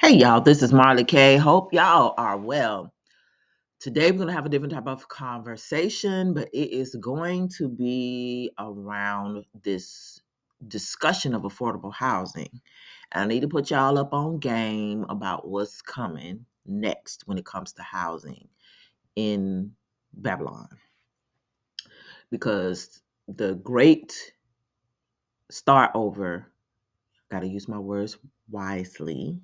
Hey y'all, this is Marley K. Hope y'all are well. Today we're going to have a different type of conversation, but it is going to be around this discussion of affordable housing. And I need to put y'all up on game about what's coming next when it comes to housing in Babylon. Because the great start over, got to use my words wisely,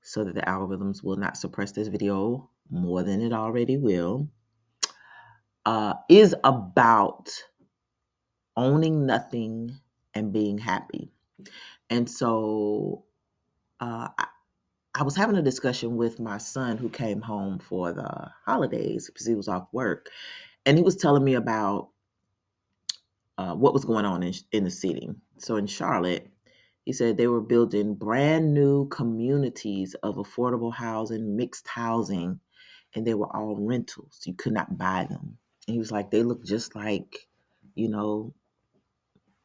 so that the algorithms will not suppress this video more than it already will, is about owning nothing and being happy. And so I was having a discussion with my son who came home for the holidays because he was off work. And he was telling me about what was going on in the city. So in Charlotte, he said they were building brand new communities of affordable housing, mixed housing, and they were all rentals. You could not buy them. And he was like, they look just like, you know,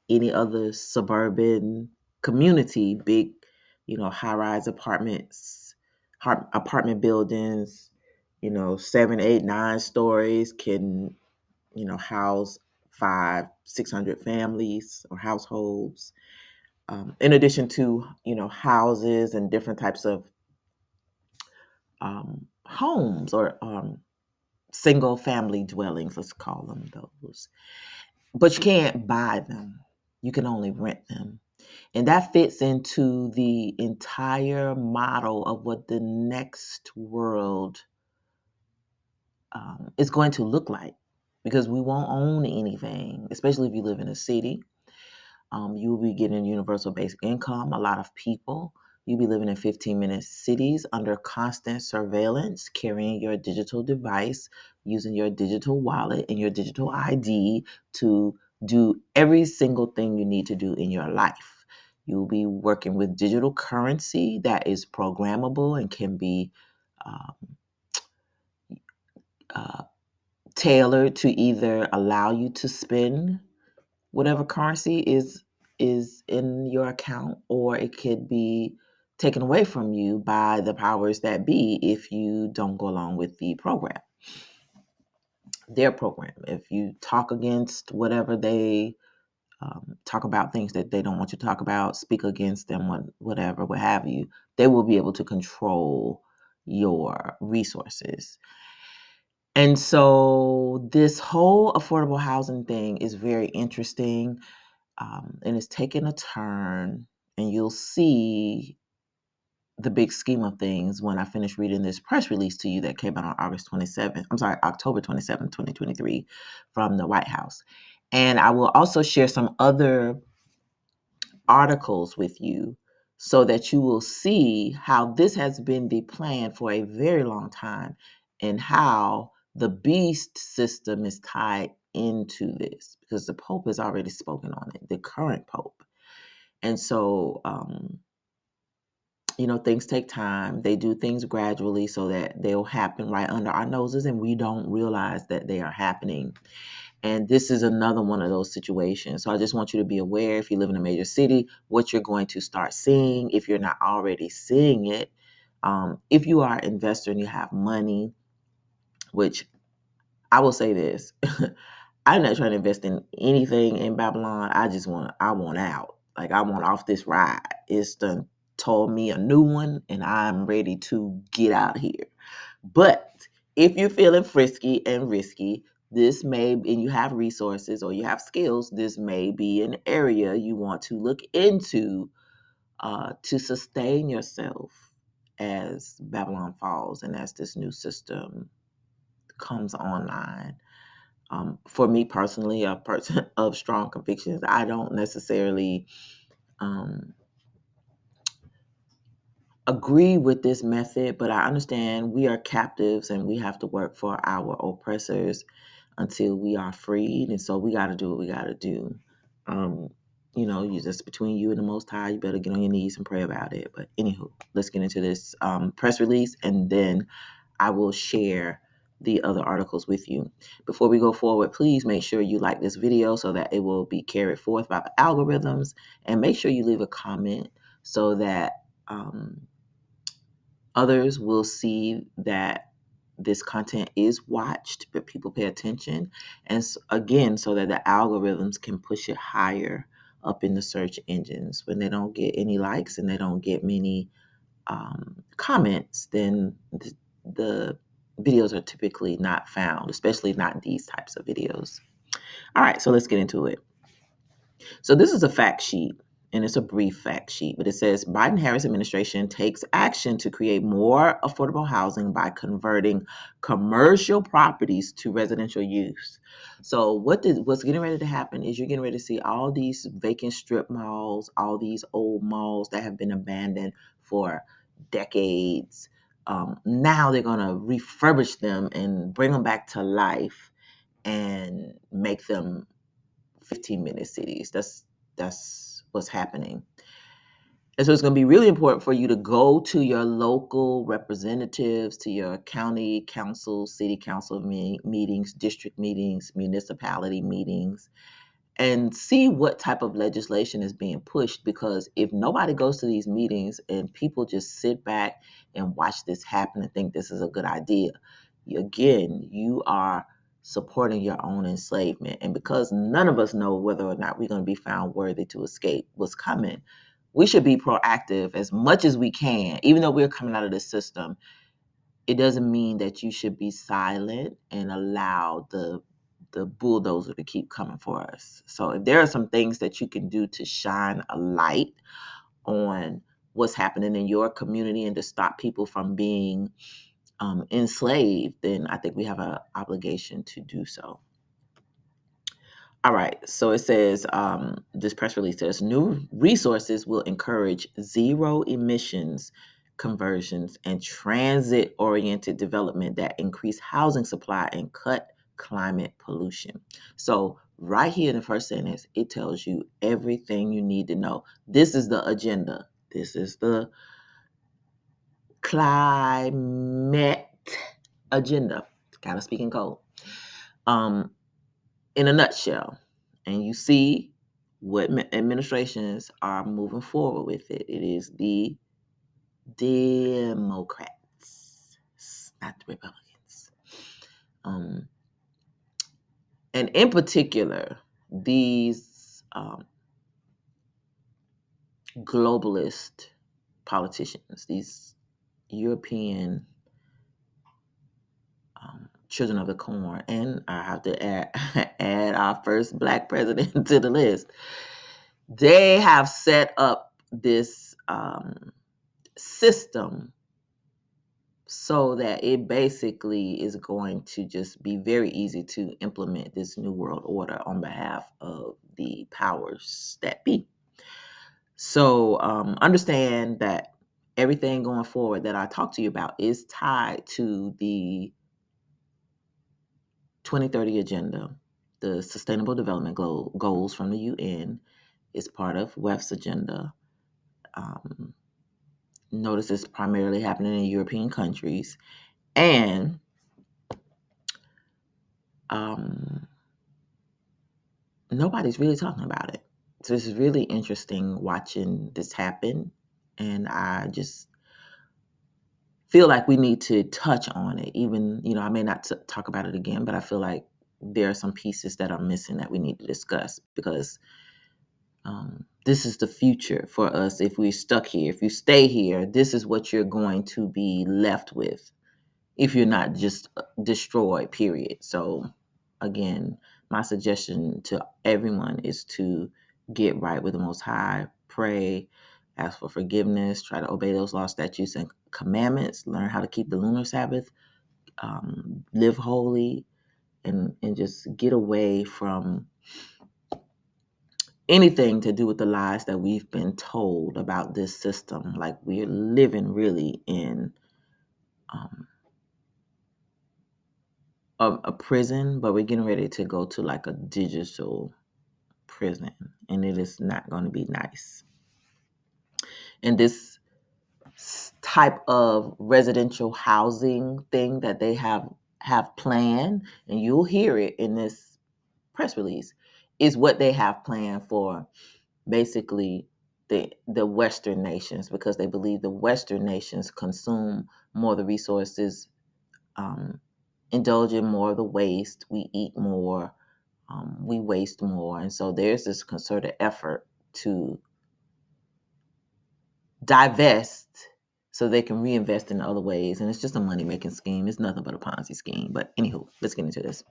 any other suburban community, big, high-rise apartments, apartment buildings, 7, 8, 9 stories can, house 500, 600 families or households. In addition to, houses and different types of homes or single family dwellings, let's call them those. But you can't buy them. You can only rent them. And that fits into the entire model of what the next world is going to look like. Because we won't own anything, especially if you live in a city. You will be getting universal basic income. A lot of people, you'll be living in 15-minute cities under constant surveillance, carrying your digital device, using your digital wallet and your digital ID to do every single thing you need to do in your life. You'll be working with digital currency that is programmable and can be um, uh, tailored to either allow you to spend whatever currency is in your account, or it could be taken away from you by the powers that be if you don't go along with the program, their program. If you talk against whatever they talk about, things that they don't want you to talk about, speak against them, whatever, what have you, they will be able to control your resources. And so this whole affordable housing thing is very interesting. And it's taking a turn, and you'll see the big scheme of things when I finish reading this press release to you that came out on October 27th, 2023 from the White House. And I will also share some other articles with you so that you will see how this has been the plan for a very long time and how the beast system is tied into this, because the Pope has already spoken on it, the current Pope. And so, things take time. They do things gradually so that they'll happen right under our noses and we don't realize that they are happening. And this is another one of those situations. So I just want you to be aware, if you live in a major city, what you're going to start seeing if you're not already seeing it. If you are an investor and you have money, which I will say this, I'm not trying to invest in anything in Babylon. I want out. Like, I want off this ride. It's done told me a new one and I'm ready to get out here. But if you're feeling frisky and risky, and you have resources or you have skills, this may be an area you want to look into to sustain yourself as Babylon falls and as this new system comes online. For me personally, a person of strong convictions, I don't necessarily um, agree with this method, but I understand we are captives and we have to work for our oppressors until we are freed. And so we got to do what we got to do. Um, just between you and the Most High, you better get on your knees and pray about it. But anywho, let's get into this press release, and then I will share the other articles with you. Before we go forward, please make sure you like this video so that it will be carried forth by the algorithms, and make sure you leave a comment so that Others will see that this content is watched, but people pay attention. And again, so that the algorithms can push it higher up in the search engines. When they don't get any likes and they don't get many comments, then the videos are typically not found, especially not these types of videos. All right, so let's get into it. So this is a fact sheet, and it's a brief fact sheet, but it says Biden-Harris administration takes action to create more affordable housing by converting commercial properties to residential use. So what's getting ready to happen is you're getting ready to see all these vacant strip malls, all these old malls that have been abandoned for decades. Now they're going to refurbish them and bring them back to life and make them 15-minute cities. That's what's happening. And so it's going to be really important for you to go to your local representatives, to your county council, city council meetings, district meetings, municipality meetings, and see what type of legislation is being pushed. Because if nobody goes to these meetings and people just sit back and watch this happen and think this is a good idea, again, you are supporting your own enslavement. And because none of us know whether or not we're going to be found worthy to escape what's coming, we should be proactive as much as we can. Even though we're coming out of this system, it doesn't mean that you should be silent and allow the bulldozer to keep coming for us. So if there are some things that you can do to shine a light on what's happening in your community and to stop people from being enslaved, then I think we have an obligation to do so. All right, so it says, this press release says, new resources will encourage zero emissions conversions and transit-oriented development that increase housing supply and cut climate pollution. So right here in the first sentence, it tells you everything you need to know. This is the agenda. This is the climate agenda. Kind of speaking code. In a nutshell, and you see what administrations are moving forward with it. It is the Democrats, not the Republicans. And in particular, these globalist politicians, these European children of the corn, and I have to add our first black president to the list. They have set up this system so that it basically is going to just be very easy to implement this new world order on behalf of the powers that be. So understand that everything going forward that I talked to you about is tied to the 2030 agenda, the Sustainable Development Goals from the UN. Is part of WEF's agenda. Notice it's primarily happening in European countries. And nobody's really talking about it. So it's really interesting watching this happen. And I just feel like we need to touch on it. Even, I may not talk about it again, but I feel like there are some pieces that are missing that we need to discuss because this is the future for us. If we're stuck here, if you stay here, this is what you're going to be left with if you're not just destroyed, period. So again, my suggestion to everyone is to get right with the Most High, pray, ask for forgiveness, try to obey those laws, statutes, and commandments, learn how to keep the lunar Sabbath, live holy, and just get away from anything to do with the lies that we've been told about this system. Like we're living really in a prison, but we're getting ready to go to like a digital prison, and it is not going to be nice. And this type of residential housing thing that they have planned, and you'll hear it in this press release, is what they have planned for basically the Western nations, because they believe the Western nations consume more of the resources, indulge in more of the waste. We eat more, we waste more, and so there's this concerted effort to divest so they can reinvest in other ways. And it's just a money making scheme. It's nothing but a Ponzi scheme. But anywho, let's get into this.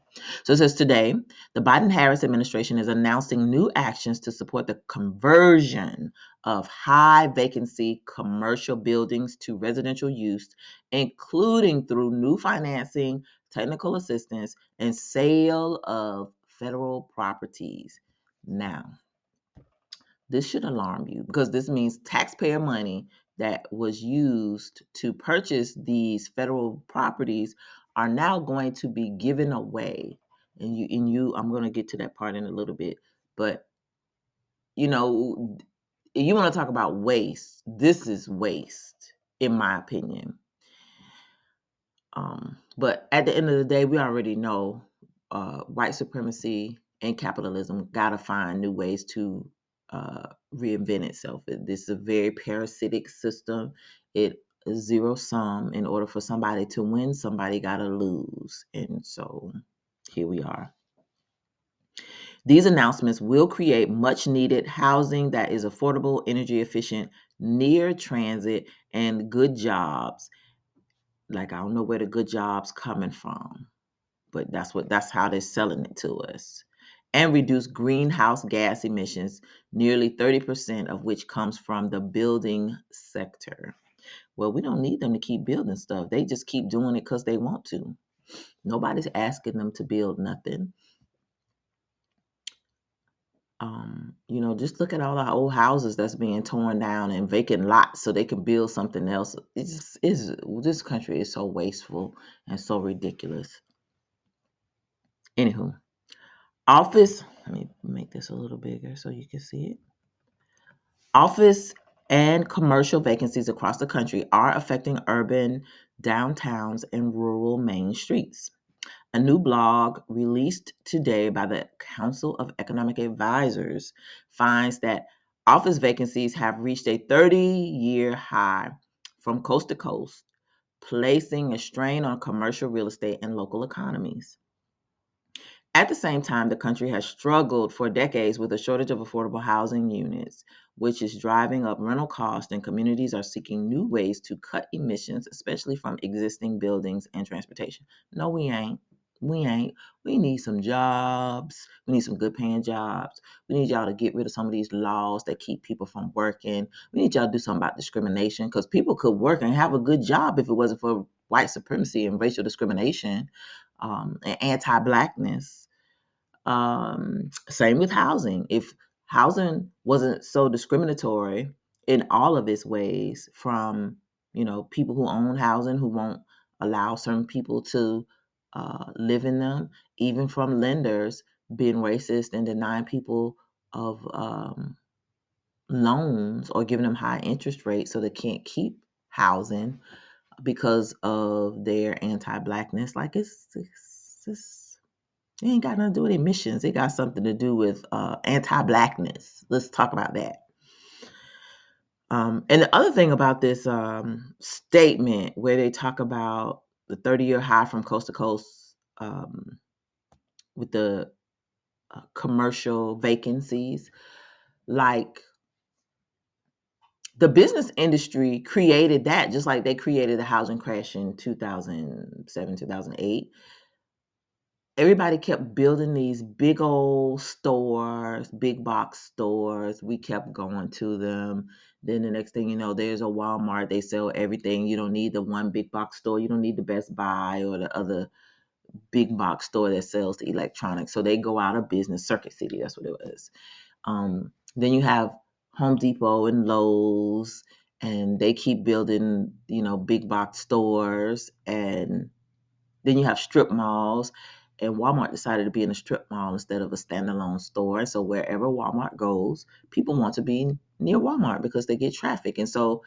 So it says today, the Biden Harris administration is announcing new actions to support the conversion of high vacancy commercial buildings to residential use, including through new financing, technical assistance, and sale of federal properties. Now, this should alarm you, because this means taxpayer money that was used to purchase these federal properties are now going to be given away. And I'm going to get to that part in a little bit, but you know, you want to talk about waste. This is waste, in my opinion. But at the end of the day, we already know white supremacy and capitalism got to find new ways to reinvent itself. This is a very parasitic system. It is zero sum. In order for somebody to win, somebody got to lose. And so here we are. These announcements will create much needed housing that is affordable, energy efficient, near transit, and good jobs. Like, I don't know where the good jobs coming from, but that's how they're selling it to us. And reduce greenhouse gas emissions, nearly 30% of which comes from the building sector. Well, we don't need them to keep building stuff. They just keep doing it because they want to. Nobody's asking them to build nothing. Just look at all the old houses that's being torn down and vacant lots so they can build something else. This country is so wasteful and so ridiculous. Anywho, office, let me make this a little bigger so you can see it. Office and commercial vacancies across the country are affecting urban downtowns and rural main streets. A new blog released today by the Council of Economic Advisors finds that office vacancies have reached a 30-year high from coast to coast, placing a strain on commercial real estate and local economies. At the same time, the country has struggled for decades with a shortage of affordable housing units, which is driving up rental costs, and communities are seeking new ways to cut emissions, especially from existing buildings and transportation. No, we ain't. We ain't. We need some jobs. We need some good paying jobs. We need y'all to get rid of some of these laws that keep people from working. We need y'all to do something about discrimination, because people could work and have a good job if it wasn't for white supremacy and racial discrimination, and anti-blackness. Same with housing. If housing wasn't so discriminatory in all of its ways, from people who own housing who won't allow certain people to live in them, even from lenders being racist and denying people of loans or giving them high interest rates so they can't keep housing because of their anti-blackness. Like, it's it ain't got nothing to do with emissions. It got something to do with anti-blackness. Let's talk about that. And the other thing about this statement, where they talk about the 30-year high from coast to coast, with the commercial vacancies, like, the business industry created that, just like they created the housing crash in 2007, 2008. Everybody kept building these big old stores, big box stores. We kept going to them. Then the next thing you know, there's a Walmart. They sell everything. You don't need the one big box store. You don't need the Best Buy or the other big box store that sells the electronics. So they go out of business. Circuit City, that's what it was. Then you have Home Depot and Lowe's, and they keep building, big box stores. And then you have strip malls, and Walmart decided to be in a strip mall instead of a standalone store. So wherever Walmart goes, people want to be near Walmart because they get traffic. And so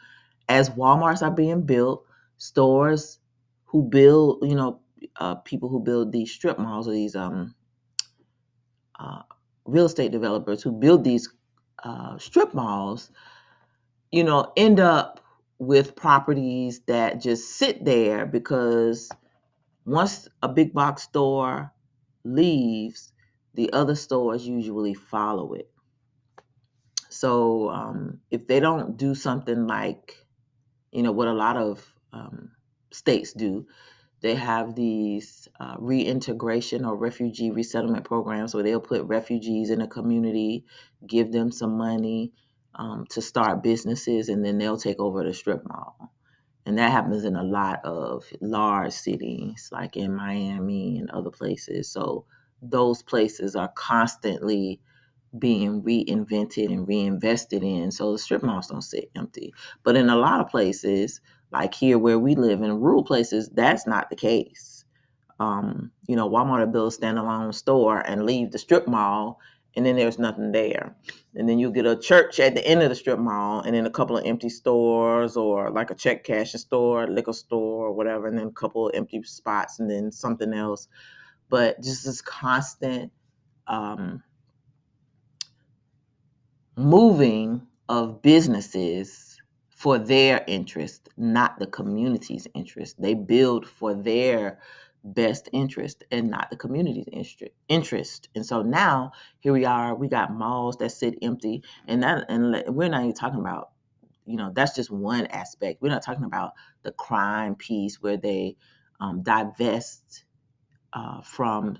as Walmarts are being built, stores who build, people who build these strip malls, or these real estate developers who build these strip malls, end up with properties that just sit there because once a big box store leaves, the other stores usually follow it. So if they don't do something like, what a lot of states do, they have these reintegration or refugee resettlement programs where they'll put refugees in a community, give them some money to start businesses, and then they'll take over the strip mall. And that happens in a lot of large cities, like in Miami and other places. So those places are constantly being reinvented and reinvested in. So the strip malls don't sit empty. But in a lot of places, like here where we live in rural places, that's not the case. Walmart will build a standalone store and leave the strip mall, and then there's nothing there. And then you'll get a church at the end of the strip mall, and then a couple of empty stores, or like a check cashing store, liquor store, or whatever, and then a couple of empty spots, and then something else. But just this constant moving of businesses for their interest, not the community's interest. They build for their best interest and not the community's interest. And so now here we are, we got malls that sit empty, and we're not even talking about, that's just one aspect. We're not talking about the crime piece where they divest from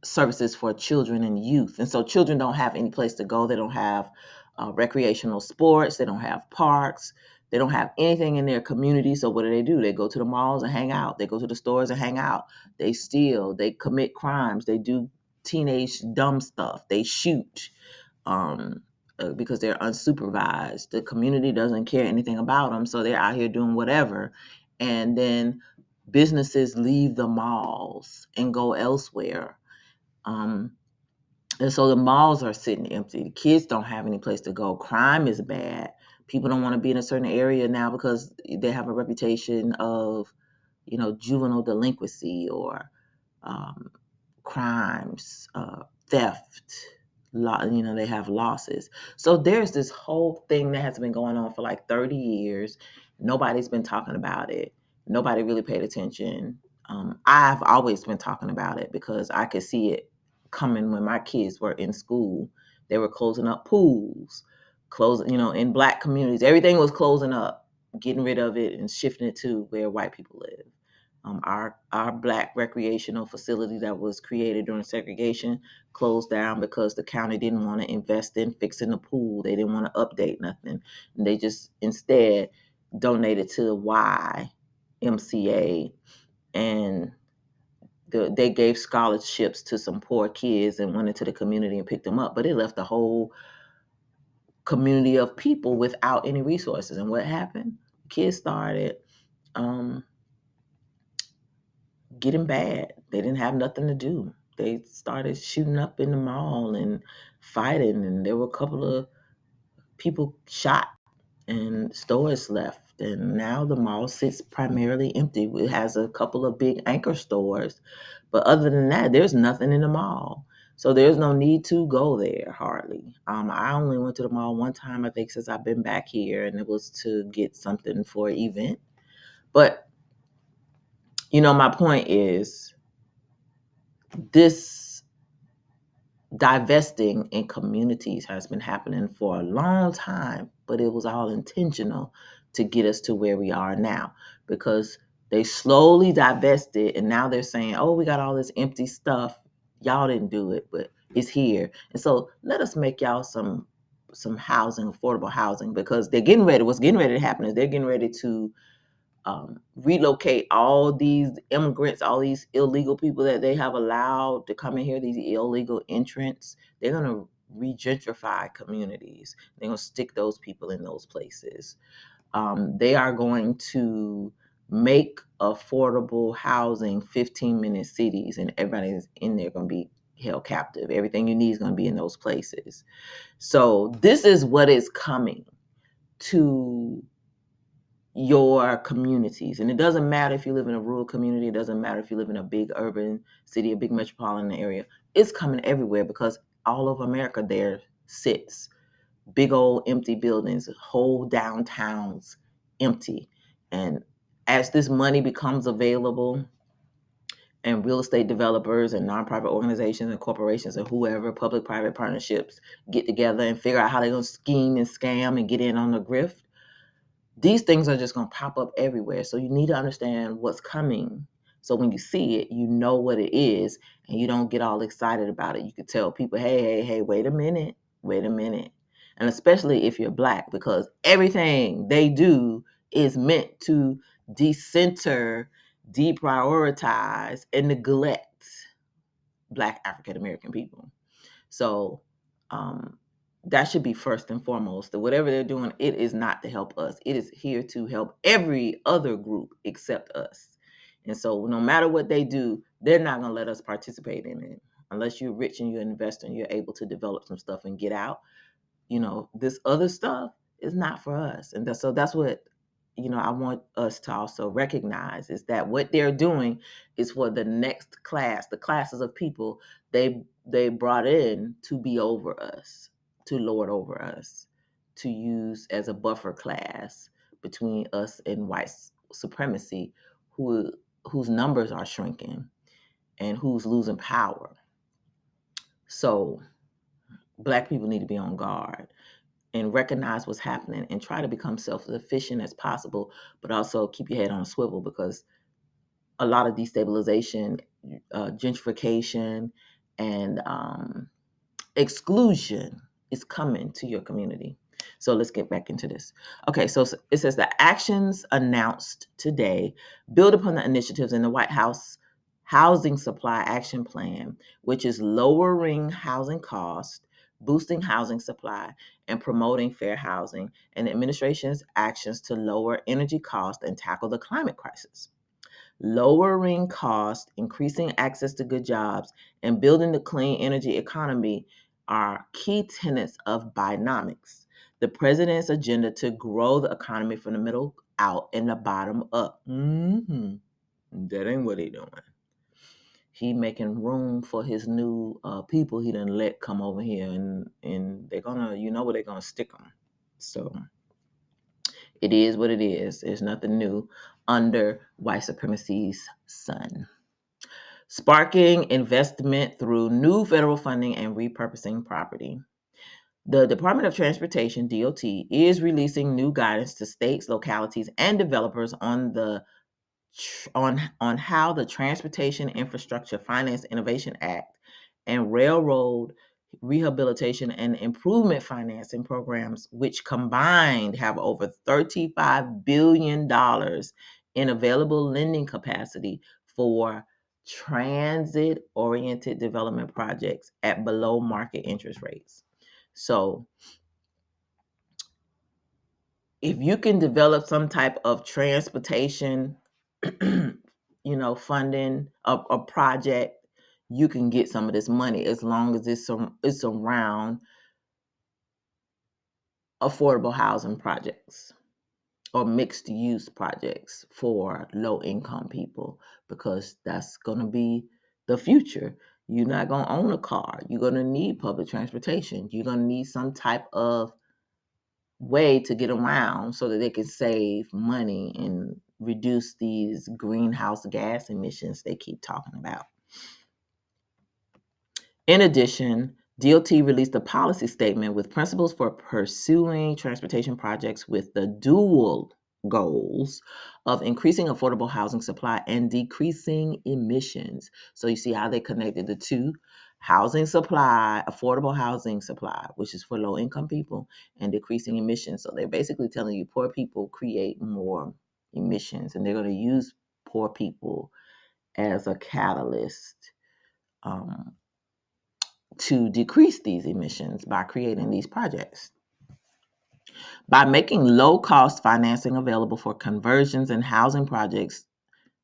services for children and youth. And so children don't have any place to go. They don't have recreational sports. They don't have parks. They don't have anything in their community. So what do? They go to the malls and hang out. They go to the stores and hang out. They steal. They commit crimes. They do teenage dumb stuff. They shoot because they're unsupervised. The community doesn't care anything about them. So they're out here doing whatever. And then businesses leave the malls and go elsewhere. And so the malls are sitting empty. The kids don't have any place to go. Crime is bad. People don't want to be in a certain area now because they have a reputation of, juvenile delinquency or um, crimes, theft. They have losses. So there's this whole thing that has been going on for like 30 years. Nobody's been talking about it. Nobody really paid attention. I've always been talking about it because I could see it coming when my kids were in school. They were closing up pools, in black communities. Everything was closing up, getting rid of it and shifting it to where white people live. Our black recreational facility that was created during segregation closed down because the county didn't want to invest in fixing the pool. They didn't want to update nothing. And they just instead donated to the YMCA, and they gave scholarships to some poor kids and went into the community and picked them up. But it left the whole community of people without any resources. And what happened? Kids started getting bad. They didn't have nothing to do. They started shooting up in the mall and fighting, and there were a couple of people shot and stores left. And now the mall sits primarily empty. It has a couple of big anchor stores, but other than that, there's nothing in the mall. So there's no need to go there hardly. I only went to the mall one time, I think, since I've been back here, and it was to get something for an event. But my point is this divesting in communities has been happening for a long time, but it was all intentional to get us to where we are now, because they slowly divested and now they're saying, oh, we got all this empty stuff. Y'all didn't do it, but it's here. And so let us make y'all some housing, affordable housing, because what's getting ready to happen is they're getting ready to relocate all these immigrants, all these illegal people that they have allowed to come in here, these illegal entrants. They're going to regentrify communities. They're going to stick those people in those places. They are going to make affordable housing 15-minute cities, and everybody's in there going to be held captive. Everything you need is going to be in those places. So this is what is coming to your communities. And it doesn't matter if you live in a rural community, it doesn't matter if you live in a big urban city, a big metropolitan area. It's coming everywhere because all of America there sits big old empty buildings, whole downtowns empty. And as this money becomes available, and real estate developers and nonprofit organizations and corporations and whoever, public-private partnerships, get together and figure out how they're going to scheme and scam and get in on the grift, these things are just going to pop up everywhere. So you need to understand what's coming. So when you see it, you know what it is, and you don't get all excited about it. You could tell people, hey, wait a minute, wait a minute. And especially if you're Black, because everything they do is meant to decenter, deprioritize, and neglect Black African American people. So um, that should be first and foremost. That whatever they're doing, it is not to help us. It is here to help every other group except us. And so no matter what they do, they're not going to let us participate in it unless you're rich and you're an investor and you're able to develop some stuff and get out. This other stuff is not for us. And so that's what, I want us to also recognize, is that what they're doing is for the next class, the classes of people they brought in to be over us, to lord over us, to use as a buffer class between us and white supremacy, whose numbers are shrinking and who's losing power. So Black people need to be on guard and recognize what's happening and try to become self-sufficient as possible, but also keep your head on a swivel, because a lot of destabilization, gentrification, and exclusion is coming to your community. So let's get back into this. Okay, so it says the actions announced today build upon the initiatives in the White House Housing Supply Action Plan, which is lowering housing costs, boosting housing supply, and promoting fair housing, and the administration's actions to lower energy costs and tackle the climate crisis. Lowering costs, increasing access to good jobs, and building the clean energy economy are key tenets of Bidenomics, the president's agenda to grow the economy from the middle out and the bottom up. That ain't what he doing. He making room for his new people he done let come over here, and they're gonna, where they're gonna stick them. So it is what it is. There's nothing new under white supremacy's sun. Sparking investment through new federal funding and repurposing property. The Department of Transportation, DOT, is releasing new guidance to states, localities, and developers on how the Transportation Infrastructure Finance Innovation Act and Railroad Rehabilitation and Improvement Financing Programs, which combined have over $35 billion in available lending capacity for transit-oriented development projects at below market interest rates. So if you can develop some type of transportation funding a project, you can get some of this money as long as it's around affordable housing projects or mixed use projects for low income people, because that's going to be the future. You're not going to own a car. You're going to need public transportation. You're going to need some type of way to get around so that they can save money and reduce these greenhouse gas emissions they keep talking about. In addition, DOT released a policy statement with principles for pursuing transportation projects with the dual goals of increasing affordable housing supply and decreasing emissions. So you see how they connected the two: housing supply, affordable housing supply, which is for low income people, and decreasing emissions. So they're basically telling you poor people create more emissions, and they're going to use poor people as a catalyst um, to decrease these emissions by creating these projects. By making low-cost financing available for conversions and housing projects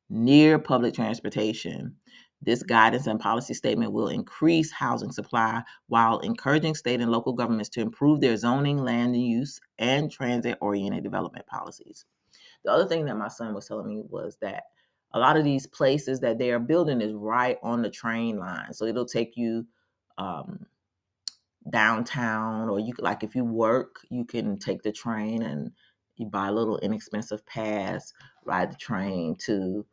near public transportation, this guidance and policy statement will increase housing supply while encouraging state and local governments to improve their zoning, land use, and transit-oriented development policies. The other thing that my son was telling me was that a lot of these places that they are building is right on the train line. So it'll take you downtown, or you like if you work, you can take the train and you buy a little inexpensive pass, ride the train to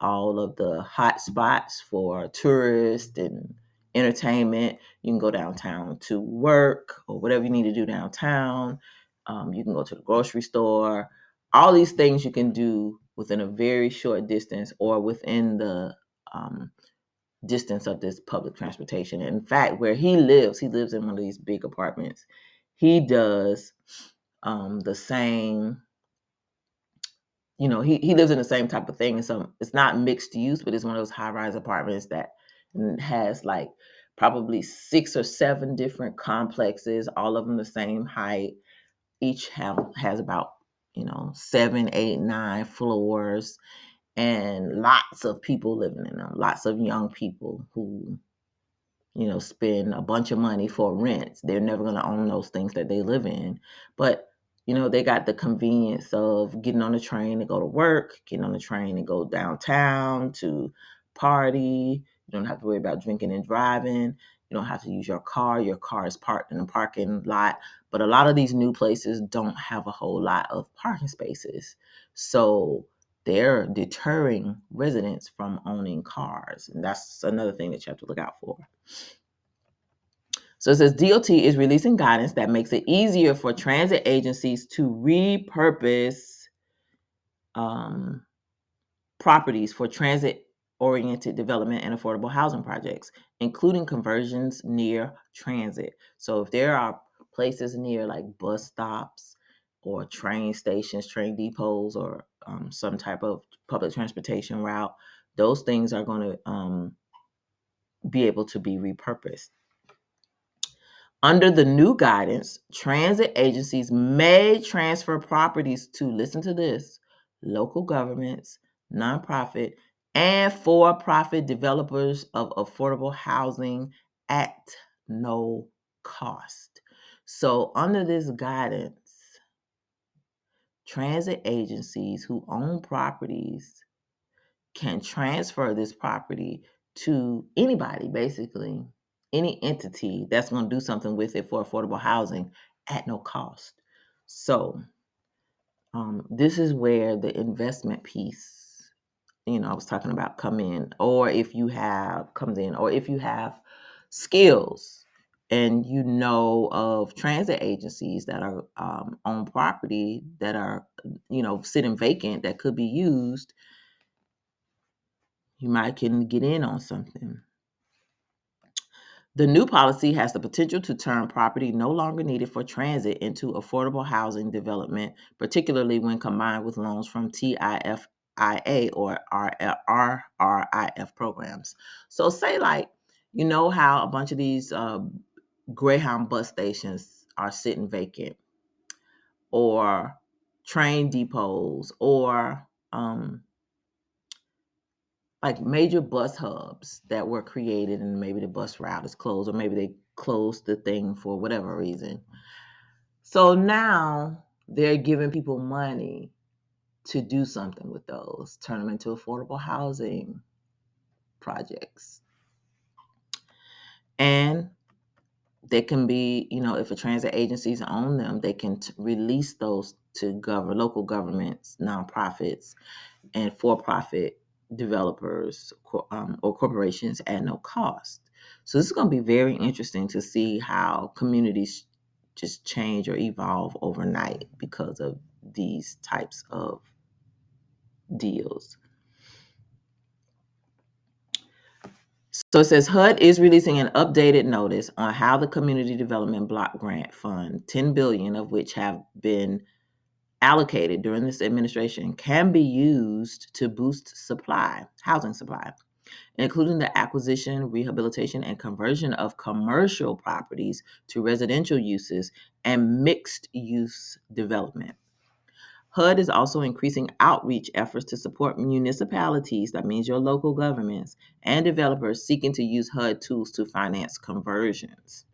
all of the hot spots for tourists and entertainment. You can go downtown to work or whatever you need to do downtown. You can go to the grocery store. All these things you can do within a very short distance or within the distance of this public transportation. In fact, where he lives in one of these big apartments. He does the same, he lives in the same type of thing. And so it's not mixed use, but it's one of those high rise apartments that has like probably 6 or 7 different complexes, all of them the same height. Each has about 7, 8, 9 floors, and lots of people living in them. Lots of young people who spend a bunch of money for rent. They're never going to own those things that they live in. But, they got the convenience of getting on the train to go to work, getting on the train and go downtown to party. You don't have to worry about drinking and driving. You don't have to use your car. Your car is parked in a parking lot. But a lot of these new places don't have a whole lot of parking spaces. So they're deterring residents from owning cars. And that's another thing that you have to look out for. So it says DOT is releasing guidance that makes it easier for transit agencies to repurpose properties for transit-oriented development and affordable housing projects, including conversions near transit. So if there are places near like bus stops or train stations, train depots, or some type of public transportation route, those things are going to be able to be repurposed. Under the new guidance, transit agencies may transfer properties to, listen to this, local governments, nonprofit, and for-profit developers of affordable housing at no cost. So under this guidance, transit agencies who own properties can transfer this property to anybody, basically, any entity that's going to do something with it for affordable housing at no cost. So this is where the investment piece, I was talking about, comes in, or if you have skills and of transit agencies that are on property that are sitting vacant that could be used, you might can get in on something. The new policy has the potential to turn property no longer needed for transit into affordable housing development, particularly when combined with loans from TIFIA or RRIF programs. So say how a bunch of these Greyhound bus stations are sitting vacant, or train depots, or like major bus hubs that were created, and maybe the bus route is closed, or maybe they closed the thing for whatever reason. So now they're giving people money to do something with those, turn them into affordable housing projects. And they can be, if a transit agencies own them, they can release those to local governments, nonprofits, and for-profit developers or corporations at no cost. So this is going to be very interesting to see how communities just change or evolve overnight because of these types of deals. So it says HUD is releasing an updated notice on how the Community Development Block Grant Fund, $10 billion of which have been allocated during this administration, can be used to boost housing supply, including the acquisition, rehabilitation, and conversion of commercial properties to residential uses and mixed-use development. HUD is also increasing outreach efforts to support municipalities, that means your local governments, and developers seeking to use HUD tools to finance conversions.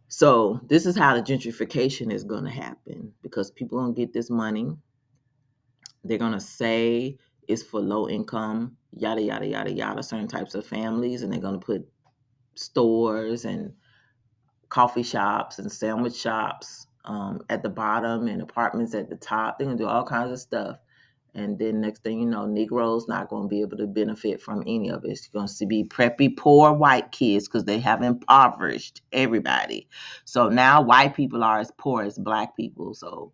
So this is how the gentrification is going to happen, because people are going to get this money. They're going to say it's for low income, yada, yada, yada, yada, certain types of families, and they're going to put stores and coffee shops and sandwich shops at the bottom and apartments at the top. They're going to do all kinds of stuff. And then next thing you know, Negroes not going to be able to benefit from any of it. It's going to be preppy, poor white kids because they have impoverished everybody. So now white people are as poor as black people. So,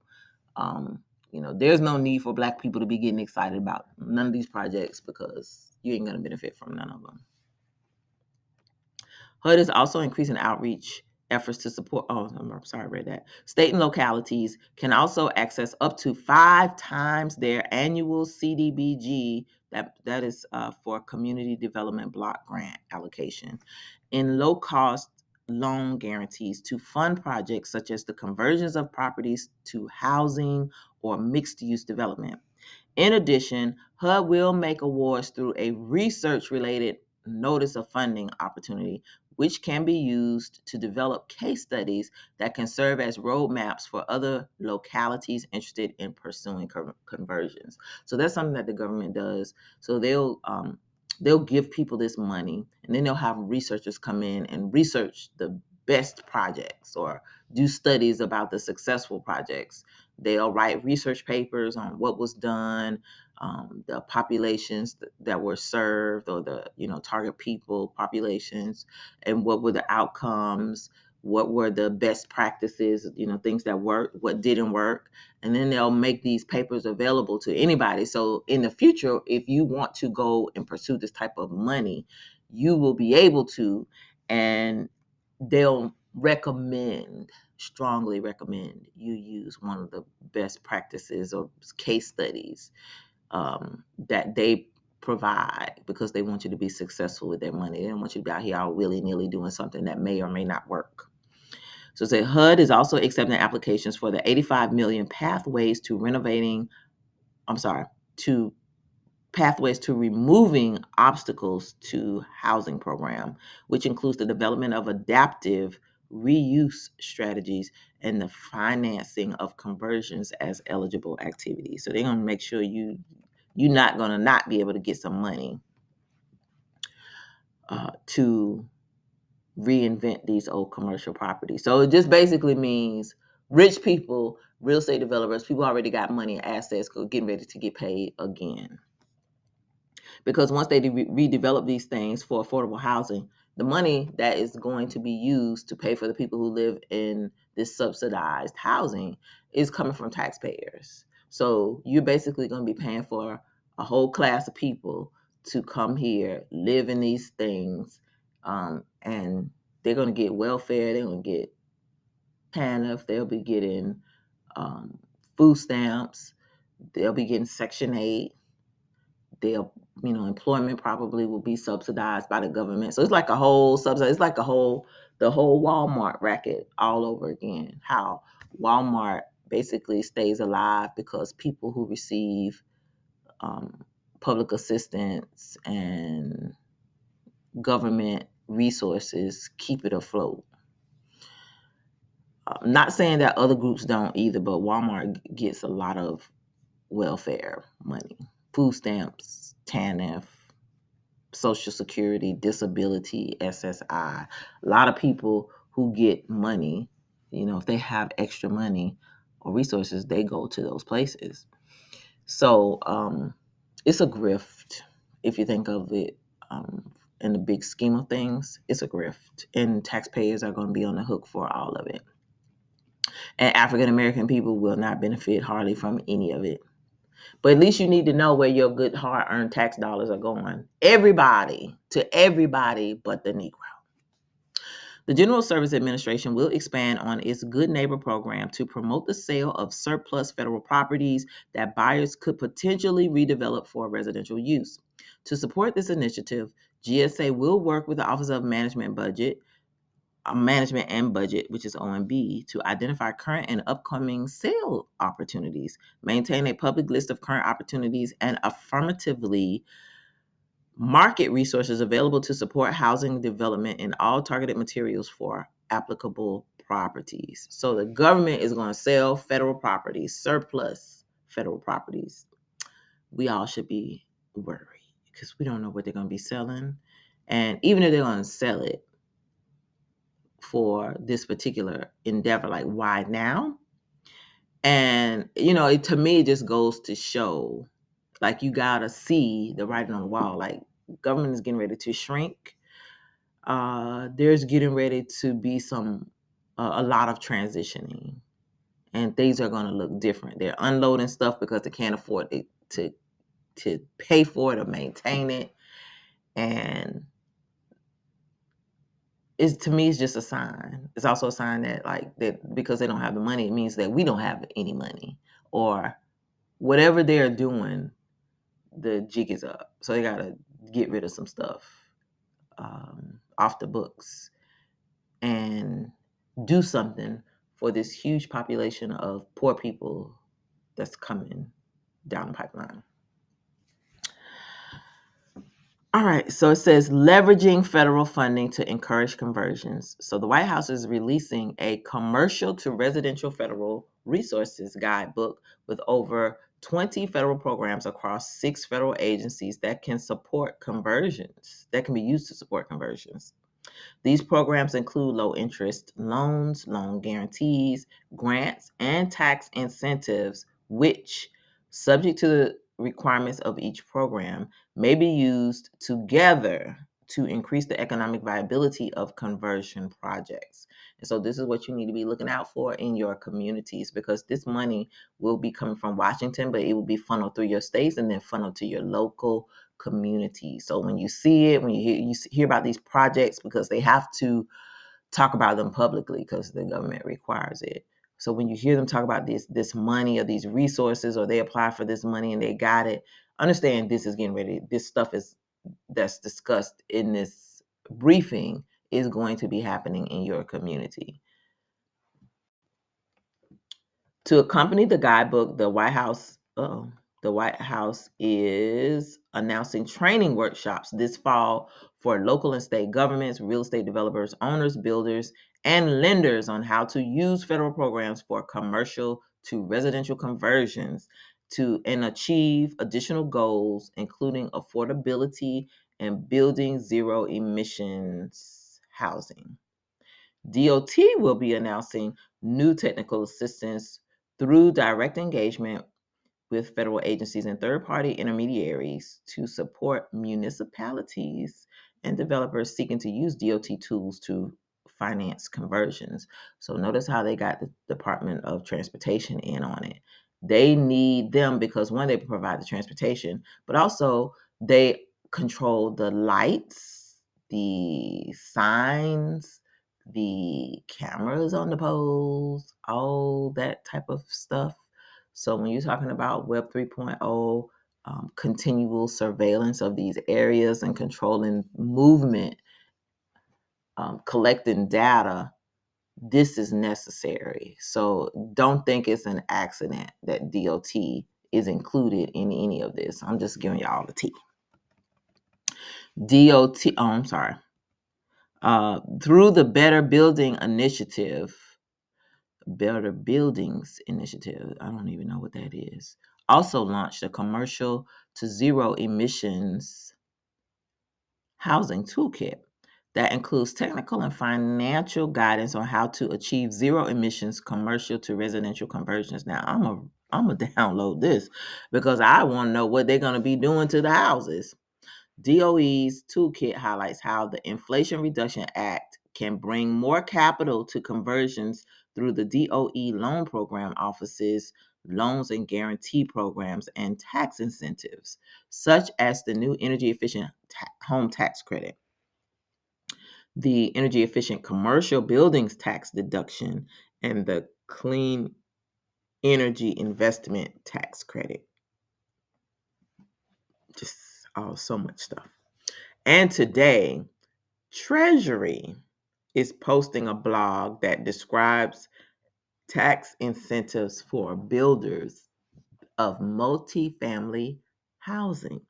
there's no need for black people to be getting excited about none of these projects because you ain't going to benefit from none of them. HUD is also increasing outreach efforts to support. Oh, I'm sorry, I read that. State and localities can also access up to 5 times their annual CDBG, that is for Community Development Block Grant allocation, in low cost loan guarantees to fund projects such as the conversions of properties to housing or mixed use development. In addition, HUD will make awards through a research-related notice of funding opportunity, which can be used to develop case studies that can serve as roadmaps for other localities interested in pursuing conversions. So that's something that the government does. So they'll give people this money, and then they'll have researchers come in and research the best projects or do studies about the successful projects. They'll write research papers on what was done, the populations that were served, or the target people populations, and what were the outcomes, what were the best practices, things that worked, what didn't work, and then they'll make these papers available to anybody. So in the future, if you want to go and pursue this type of money, you will be able to, and they'll strongly recommend you use one of the best practices or case studies that they provide, because they want you to be successful with their money. They don't want you to be out here all willy-nilly doing something that may or may not work. So say HUD is also accepting applications for the 85 million to pathways to removing obstacles to housing program, which includes the development of adaptive reuse strategies and the financing of conversions as eligible activities. So they're going to make sure you're not going to not be able to get some money to reinvent these old commercial properties. So it just basically means rich people, real estate developers, people already got money and assets getting ready to get paid again. Because once they redevelop these things for affordable housing, the money that is going to be used to pay for the people who live in this subsidized housing is coming from taxpayers. So you're basically going to be paying for a whole class of people to come here, live in these things, and they're going to get welfare, they're going to get TANF, they'll be getting food stamps, they'll be getting Section 8, they'll employment probably will be subsidized by the government. So it's like a whole subsidy. It's like the whole Walmart racket all over again. How Walmart basically stays alive because people who receive public assistance and government resources keep it afloat. Not saying that other groups don't either, but Walmart gets a lot of welfare money, food stamps, TANF, Social Security, disability, SSI. A lot of people who get money, if they have extra money or resources, they go to those places. So it's a grift if you think of it in the big scheme of things. It's a grift, and taxpayers are going to be on the hook for all of it. And African American people will not benefit hardly from any of it. But at least you need to know where your good hard-earned tax dollars are going. To everybody but the Negro. The General Service Administration will expand on its Good Neighbor program to promote the sale of surplus federal properties that buyers could potentially redevelop for residential use. To support this initiative, GSA will work with the Office of Management and Budget, which is OMB, to identify current and upcoming sale opportunities, maintain a public list of current opportunities, and affirmatively market resources available to support housing development in all targeted materials for applicable properties. So the government is going to sell federal properties, surplus federal properties. We all should be worried because we don't know what they're going to be selling. And even if they're going to sell it, for this particular endeavor. Like, why now? And, to me, it just goes to show, like, you gotta see the writing on the wall. Like, government is getting ready to shrink. There's getting ready to be a lot of transitioning, and things are going to look different. They're unloading stuff because they can't afford it to pay for it or maintain it. And to me, it's just a sign. It's also a sign that, like, that because they don't have the money, it means that we don't have any money, or whatever they're doing, the jig is up. So they got to get rid of some stuff off the books and do something for this huge population of poor people that's coming down the pipeline. All right, so it says leveraging federal funding to encourage conversions. So the White House is releasing a commercial to residential federal resources guidebook with over 20 federal programs across 6 federal agencies that can support conversions, that can be used to support conversions. These programs include low interest loans, loan guarantees, grants, and tax incentives, which, subject to the requirements of each program, may be used together to increase the economic viability of conversion projects. And so this is what you need to be looking out for in your communities, because this money will be coming from Washington, but it will be funneled through your states and then funneled to your local community. So when you see it, when you hear about these projects, because they have to talk about them publicly because the government requires it. So when you hear them talk about this money or these resources, or they apply for this money and they got it, understand this is getting ready. This stuff that's discussed in this briefing is going to be happening in your community. To accompany the guidebook, the White House is announcing training workshops this fall for local and state governments, real estate developers, owners, builders, and lenders on how to use federal programs for commercial to residential conversions and achieve additional goals, including affordability and building zero emissions housing. DOT will be announcing new technical assistance through direct engagement with federal agencies and third-party intermediaries to support municipalities and developers seeking to use DOT tools to finance conversions. So notice how they got the Department of Transportation in on it. They need them because, one, they provide the transportation, but also they control the lights, the signs, the cameras on the poles, all that type of stuff. So when you're talking about Web 3.0, continual surveillance of these areas and controlling movement, collecting data, this is necessary. So don't think it's an accident that DOT is included in any of this. I'm just giving y'all the tea. I'm sorry. Through the Better Buildings Initiative, I don't even know what that is, also launched a commercial to zero emissions housing toolkit that includes technical and financial guidance on how to achieve zero emissions commercial to residential conversions. Now, I'm gonna download this because I want to know what they're going to be doing to the houses. DOE's toolkit highlights how the Inflation Reduction Act can bring more capital to conversions through the DOE loan program offices, loans and guarantee programs, and tax incentives, such as the new energy efficient home tax credit, the energy efficient commercial buildings tax deduction, and the clean energy investment tax credit. Just so much stuff. And today, Treasury is posting a blog that describes tax incentives for builders of multifamily housing.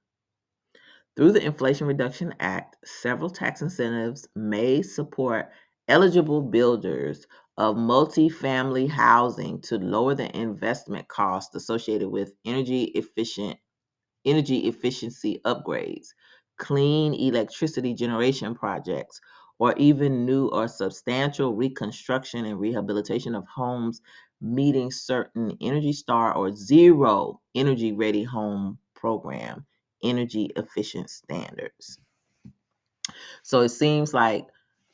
Through the Inflation Reduction Act, several tax incentives may support eligible builders of multifamily housing to lower the investment costs associated with energy efficiency upgrades, clean electricity generation projects, or even new or substantial reconstruction and rehabilitation of homes meeting certain Energy Star or Zero Energy Ready Home Program energy efficient standards. So it seems like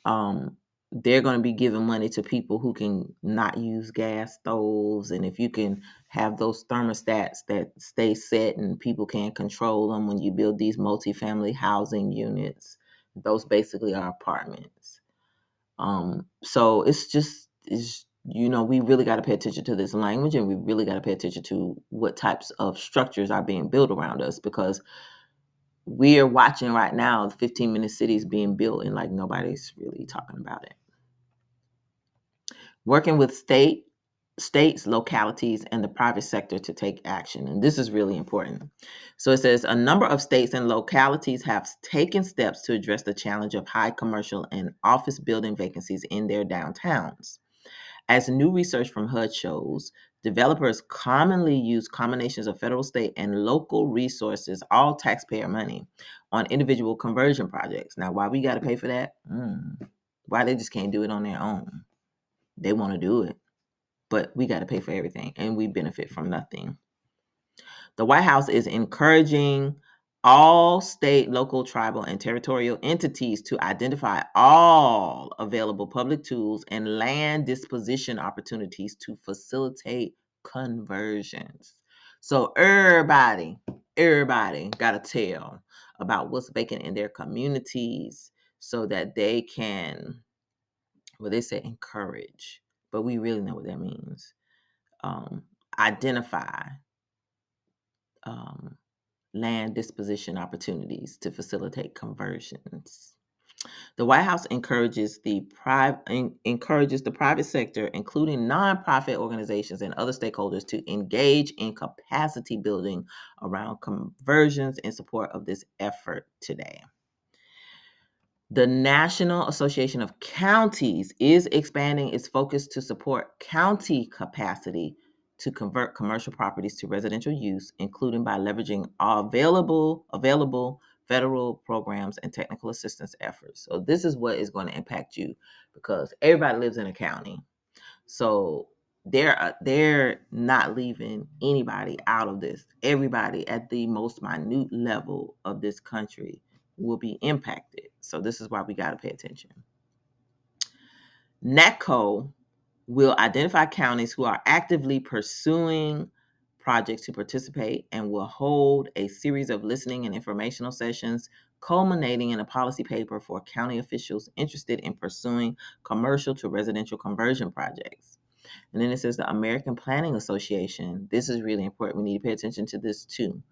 they're going to be giving money to people who can not use gas stoves. And if you can have those thermostats that stay set and people can control them when you build these multifamily housing units, those basically are apartments. So we really got to pay attention to this language, and we really got to pay attention to what types of structures are being built around us, because we are watching right now 15-minute cities being built and like nobody's really talking about it. Working with states, localities, and the private sector to take action. And this is really important. So it says a number of states and localities have taken steps to address the challenge of high commercial and office building vacancies in their downtowns. As new research from HUD shows, developers commonly use combinations of federal, state, and local resources, all taxpayer money, on individual conversion projects. Now, why we got to pay for that? Why they just can't do it on their own? They want to do it, but we got to pay for everything, and we benefit from nothing. The White House is encouraging all state, local, tribal, and territorial entities to identify all available public tools and land disposition opportunities to facilitate conversions. So everybody got to tell about what's vacant in their communities so that they can, well, they say encourage, but we really know what that means. Identify land disposition opportunities to facilitate conversions. The White House encourages the private sector, including nonprofit organizations and other stakeholders, to engage in capacity building around conversions in support of this effort today. The National Association of Counties is expanding its focus to support county capacity to convert commercial properties to residential use, including by leveraging available federal programs and technical assistance efforts. So this is what is going to impact you, because everybody lives in a county. So they're not leaving anybody out of this. Everybody at the most minute level of this country will be impacted. So this is why we got to pay attention. NACO will identify counties who are actively pursuing projects to participate and will hold a series of listening and informational sessions culminating in a policy paper for county officials interested in pursuing commercial to residential conversion projects. And then it says the American Planning Association. This is really important. We need to pay attention to this too.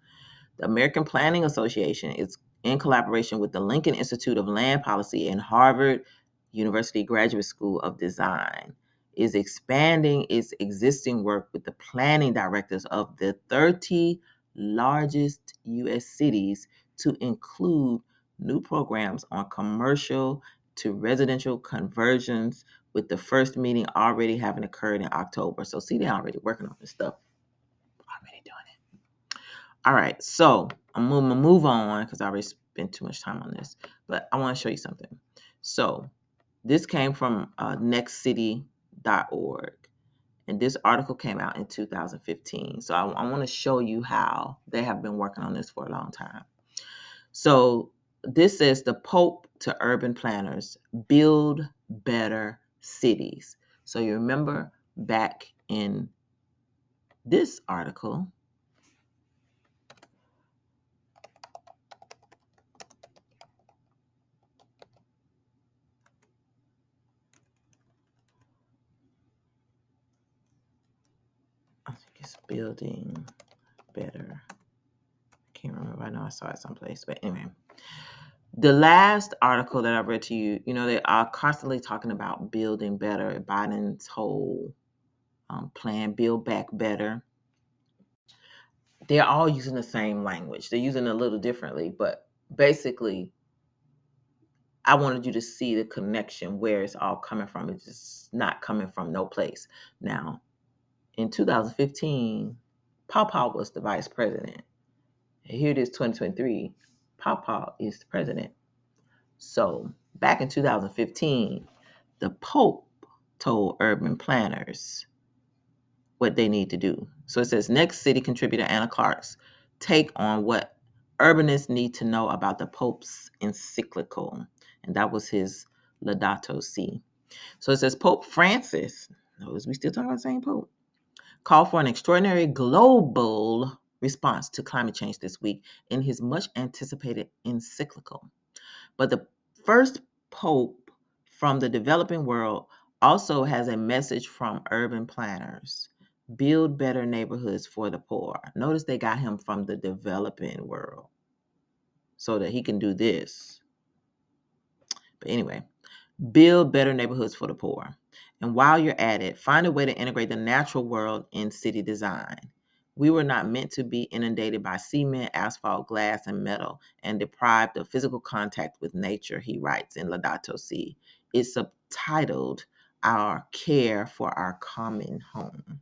The American Planning Association is in collaboration with the Lincoln Institute of Land Policy and Harvard University Graduate School of Design, is expanding its existing work with the planning directors of the 30 largest U.S. cities to include new programs on commercial to residential conversions, with the first meeting already having occurred in October. So see, they're already working on this stuff, already doing it. All right, so I'm gonna move on because I already spent too much time on this, but I want to show you something. So this came from nextcity.org, and this article came out in 2015. So I want to show you how they have been working on this for a long time. So this says the Pope to urban planners: build better cities. So you remember back in this article, I think it's building better. I can't remember. I know I saw it someplace, but anyway. The last article that I read to you, they are constantly talking about building better. Biden's whole plan, Build Back Better. They're all using the same language. They're using it a little differently, but basically, I wanted you to see the connection where it's all coming from. It's just not coming from no place. Now, in 2015, Pawpaw was the vice president. And here it is, 2023. Pawpaw is the president. So back in 2015, the Pope told urban planners what they need to do. So it says, next city contributor Anna Clark's take on what urbanists need to know about the Pope's encyclical. And that was his Laudato Si. So it says, Pope Francis, notice we still talking about the same Pope, called for an extraordinary global response to climate change this week in his much anticipated encyclical. But the first pope from the developing world also has a message from urban planners: build better neighborhoods for the poor. Notice they got him from the developing world so that he can do this. But anyway, build better neighborhoods for the poor. And while you're at it, find a way to integrate the natural world in city design. We were not meant to be inundated by cement, asphalt, glass, and metal, and deprived of physical contact with nature, he writes in Laudato Si. It's subtitled Our Care for Our Common Home.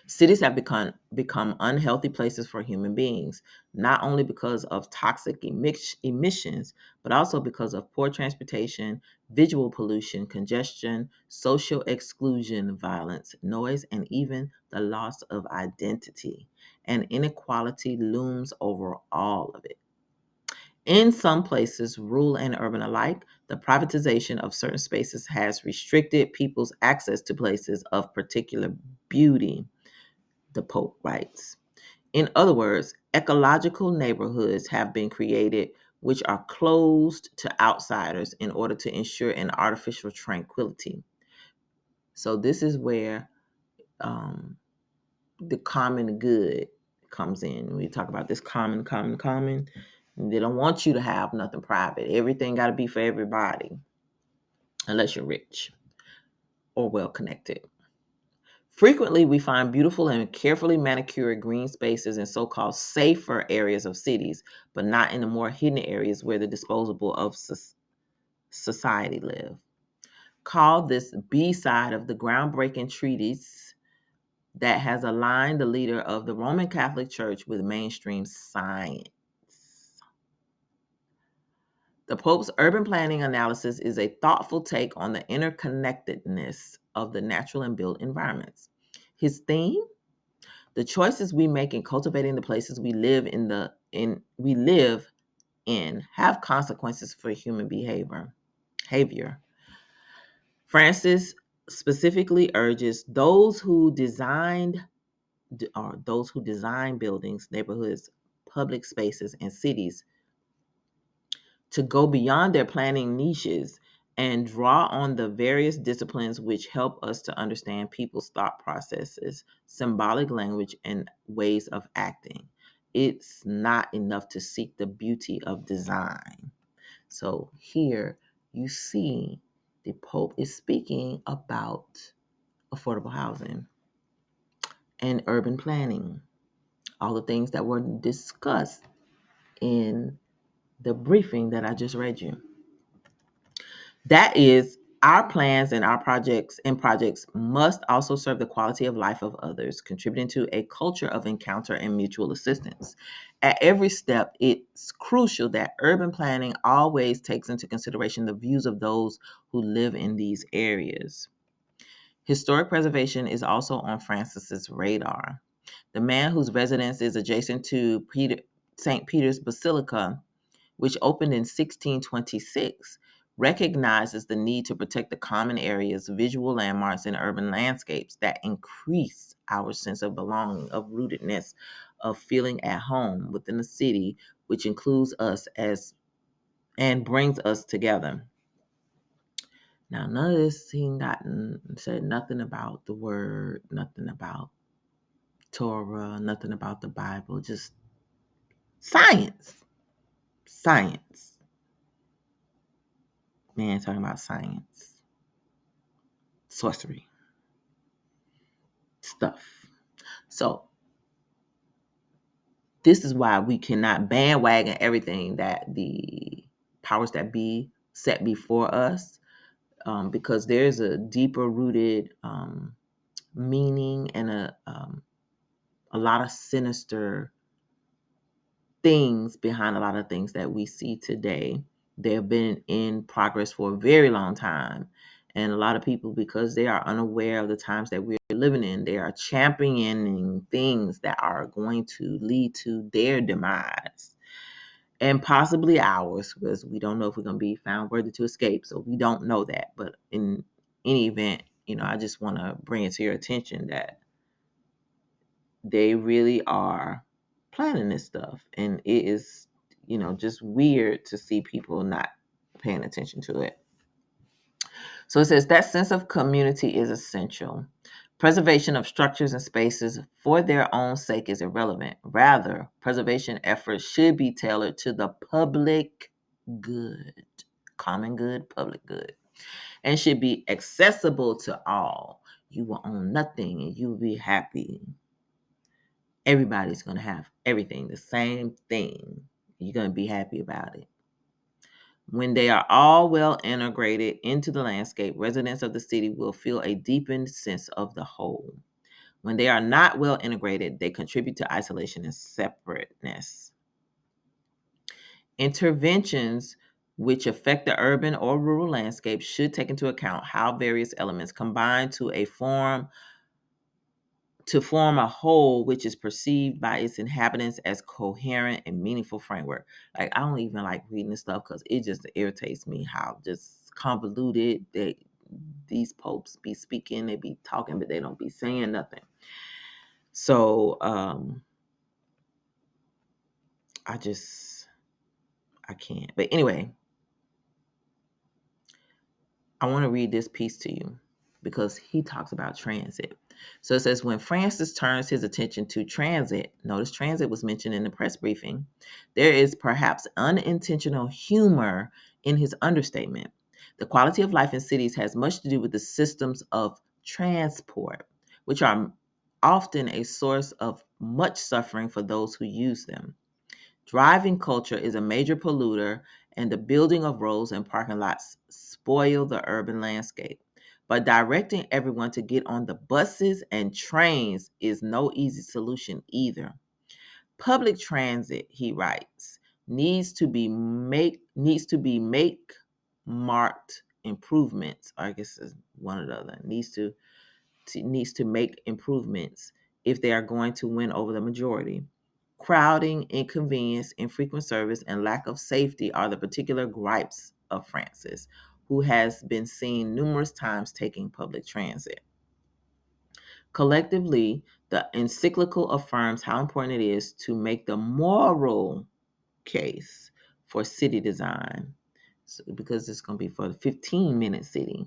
Cities have become unhealthy places for human beings, not only because of toxic emissions, but also because of poor transportation, visual pollution, congestion, social exclusion, violence, noise, and even the loss of identity. And inequality looms over all of it. In some places, rural and urban alike, the privatization of certain spaces has restricted people's access to places of particular beauty, the Pope writes. In other words, ecological neighborhoods have been created which are closed to outsiders in order to ensure an artificial tranquility. So this is where the common good comes in. We talk about this common. They don't want you to have nothing private. Everything got to be for everybody, unless you're rich or well connected. Frequently, we find beautiful and carefully manicured green spaces in so-called safer areas of cities, but not in the more hidden areas where the disposable of society live. Call this B-side of the groundbreaking treatise that has aligned the leader of the Roman Catholic Church with mainstream science. The Pope's urban planning analysis is a thoughtful take on the interconnectedness of the natural and built environments. His theme: the choices we make in cultivating the places we live in have consequences for human behavior. Francis specifically urges those who design buildings, neighborhoods, public spaces, and cities to go beyond their planning niches and draw on the various disciplines which help us to understand people's thought processes, symbolic language, and ways of acting. It's not enough to seek the beauty of design. So here you see the Pope is speaking about affordable housing and urban planning, all the things that were discussed in the briefing that I just read you. That is, our plans and our projects must also serve the quality of life of others, contributing to a culture of encounter and mutual assistance. At every step, it's crucial that urban planning always takes into consideration the views of those who live in these areas. Historic preservation is also on Francis's radar. The man whose residence is adjacent to St. Peter's Basilica, which opened in 1626, recognizes the need to protect the common areas, visual landmarks, and urban landscapes that increase our sense of belonging, of rootedness, of feeling at home within the city, which includes us as and brings us together. Now, none of this said nothing about the word, nothing about Torah, nothing about the Bible, just science. Science. Man, talking about science. Sorcery. Stuff. So, this is why we cannot bandwagon everything that the powers that be set before us, because there's a deeper rooted meaning and a lot of sinister things behind a lot of things that we see today They have been in progress for a very long time. And a lot of people, because they are unaware of the times that we're living in, they are championing things that are going to lead to their demise and possibly ours, because we don't know if we're going to be found worthy to escape. So we don't know that. But in any event, I just want to bring it to your attention that they really are planning this stuff. And it is, just weird to see people not paying attention to it. So it says that sense of community is essential. Preservation of structures and spaces for their own sake is irrelevant. Rather, preservation efforts should be tailored to the public good, common good, public good, and should be accessible to all. You will own nothing and you will be happy. Everybody's going to have everything, the same thing. You're going to be happy about it. When they are all well integrated into the landscape, residents of the city will feel a deepened sense of the whole. When they are not well integrated, they contribute to isolation and separateness. Interventions which affect the urban or rural landscape should take into account how various elements combine to form a whole which is perceived by its inhabitants as coherent and meaningful framework. Like, I don't even like reading this stuff because it just irritates me how just convoluted these popes be speaking. They be talking, but they don't be saying nothing. So I can't. But anyway, I want to read this piece to you because he talks about transit. So it says, when Francis turns his attention to transit, notice transit was mentioned in the press briefing, there is perhaps unintentional humor in his understatement. The quality of life in cities has much to do with the systems of transport, which are often a source of much suffering for those who use them. Driving culture is a major polluter, and the building of roads and parking lots spoil the urban landscape. But directing everyone to get on the buses and trains is no easy solution either. Public transit, he writes, needs to be make marked improvements. I guess is one or the other. Needs to make improvements if they are going to win over the majority. Crowding, inconvenience, infrequent service, and lack of safety are the particular gripes of Francis, who has been seen numerous times taking public transit. Collectively, the encyclical affirms how important it is to make the moral case for city design, because it's going to be for the 15-minute city,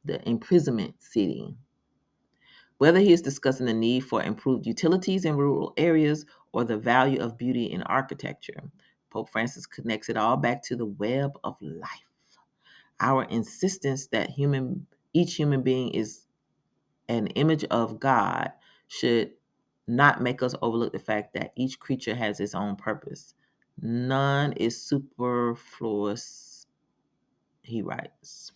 the imprisonment city. Whether he is discussing the need for improved utilities in rural areas or the value of beauty in architecture, Pope Francis connects it all back to the web of life. Our insistence that each human being is an image of God should not make us overlook the fact that each creature has its own purpose. None is superfluous, he writes.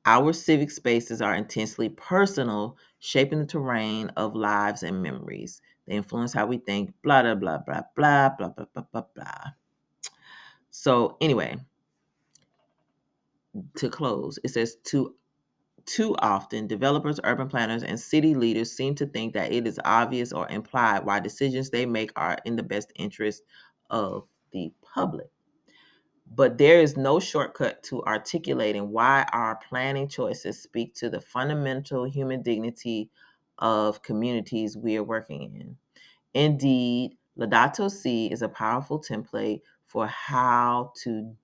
Our civic spaces are intensely personal, shaping the terrain of lives and memories. They influence how we think, blah, blah, blah, blah, blah, blah, blah, blah, blah, blah. So anyway, to close, it says, too often, developers, urban planners, and city leaders seem to think that it is obvious or implied why decisions they make are in the best interest of the public. But there is no shortcut to articulating why our planning choices speak to the fundamental human dignity of communities we are working in. Indeed, Laudato Si is a powerful template for how to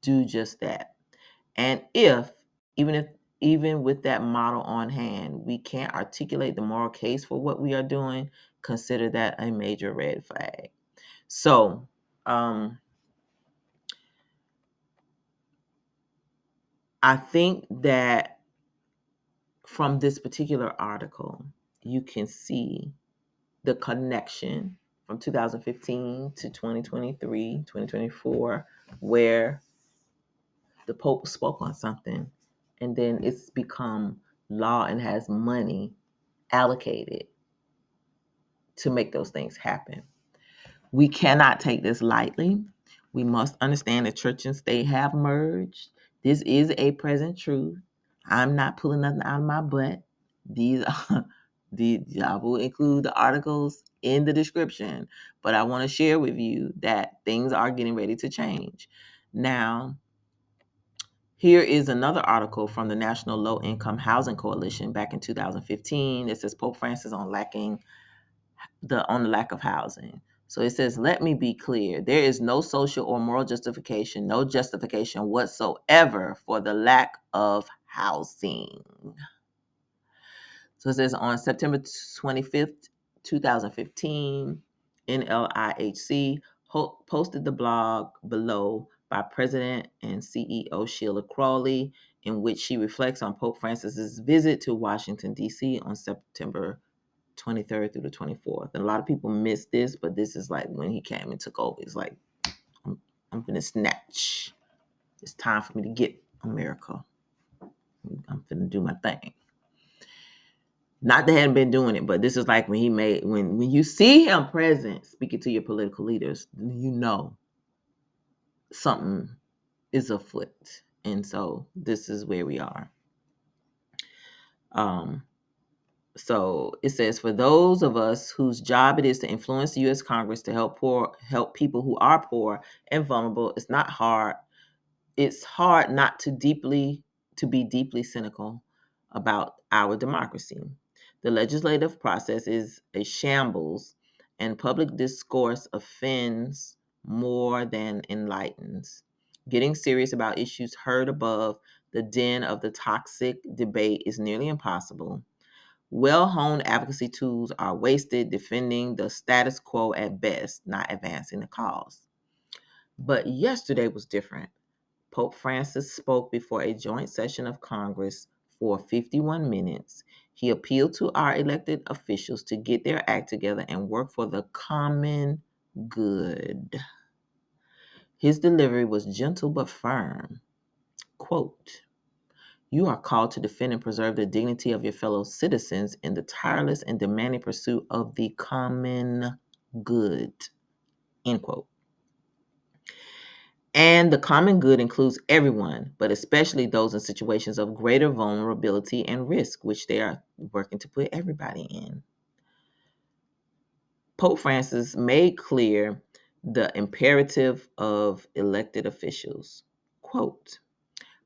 do just that. And even with that model on hand, we can't articulate the moral case for what we are doing, consider that a major red flag. So, I think that from this particular article, you can see the connection from 2015 to 2023, 2024, where the Pope spoke on something and then it's become law and has money allocated to make those things happen. We cannot take this lightly. We must understand that church and state have merged. This is a present truth. I'm not pulling nothing out of my butt. These are I will include the articles in the description, but I want to share with you that things are getting ready to change. Now, here is another article from the National Low Income Housing Coalition back in 2015. It says Pope Francis on the lack of housing. So it says, let me be clear. There is no social or moral justification, no justification whatsoever for the lack of housing. So it says on September 25th, 2015, NLIHC posted the blog below by President and CEO Sheila Crawley, in which she reflects on Pope Francis's visit to Washington, D.C. on September 23rd through the 24th. And a lot of people miss this, but this is like when he came and took over. It's like, I'm going to snatch. It's time for me to get America. I'm going to do my thing. Not that I hadn't been doing it, but this is like when he made, when you see him present speaking to your political leaders, you know something is afoot. And so this is where we are. So it says, for those of us whose job it is to influence the U.S. Congress to help people who are poor and vulnerable, it's not hard. It's hard not to be deeply cynical about our democracy. The legislative process is a shambles, and public discourse offends more than enlightens. Getting serious about issues heard above the din of the toxic debate is nearly impossible. Well-honed advocacy tools are wasted defending the status quo at best, not advancing the cause. But yesterday was different. Pope Francis spoke before a joint session of Congress for 51 minutes. He appealed to our elected officials to get their act together and work for the common good. His delivery was gentle but firm. Quote, you are called to defend and preserve the dignity of your fellow citizens in the tireless and demanding pursuit of the common good. End quote. And the common good includes everyone, but especially those in situations of greater vulnerability and risk, which they are working to put everybody in. Pope Francis made clear the imperative of elected officials. Quote,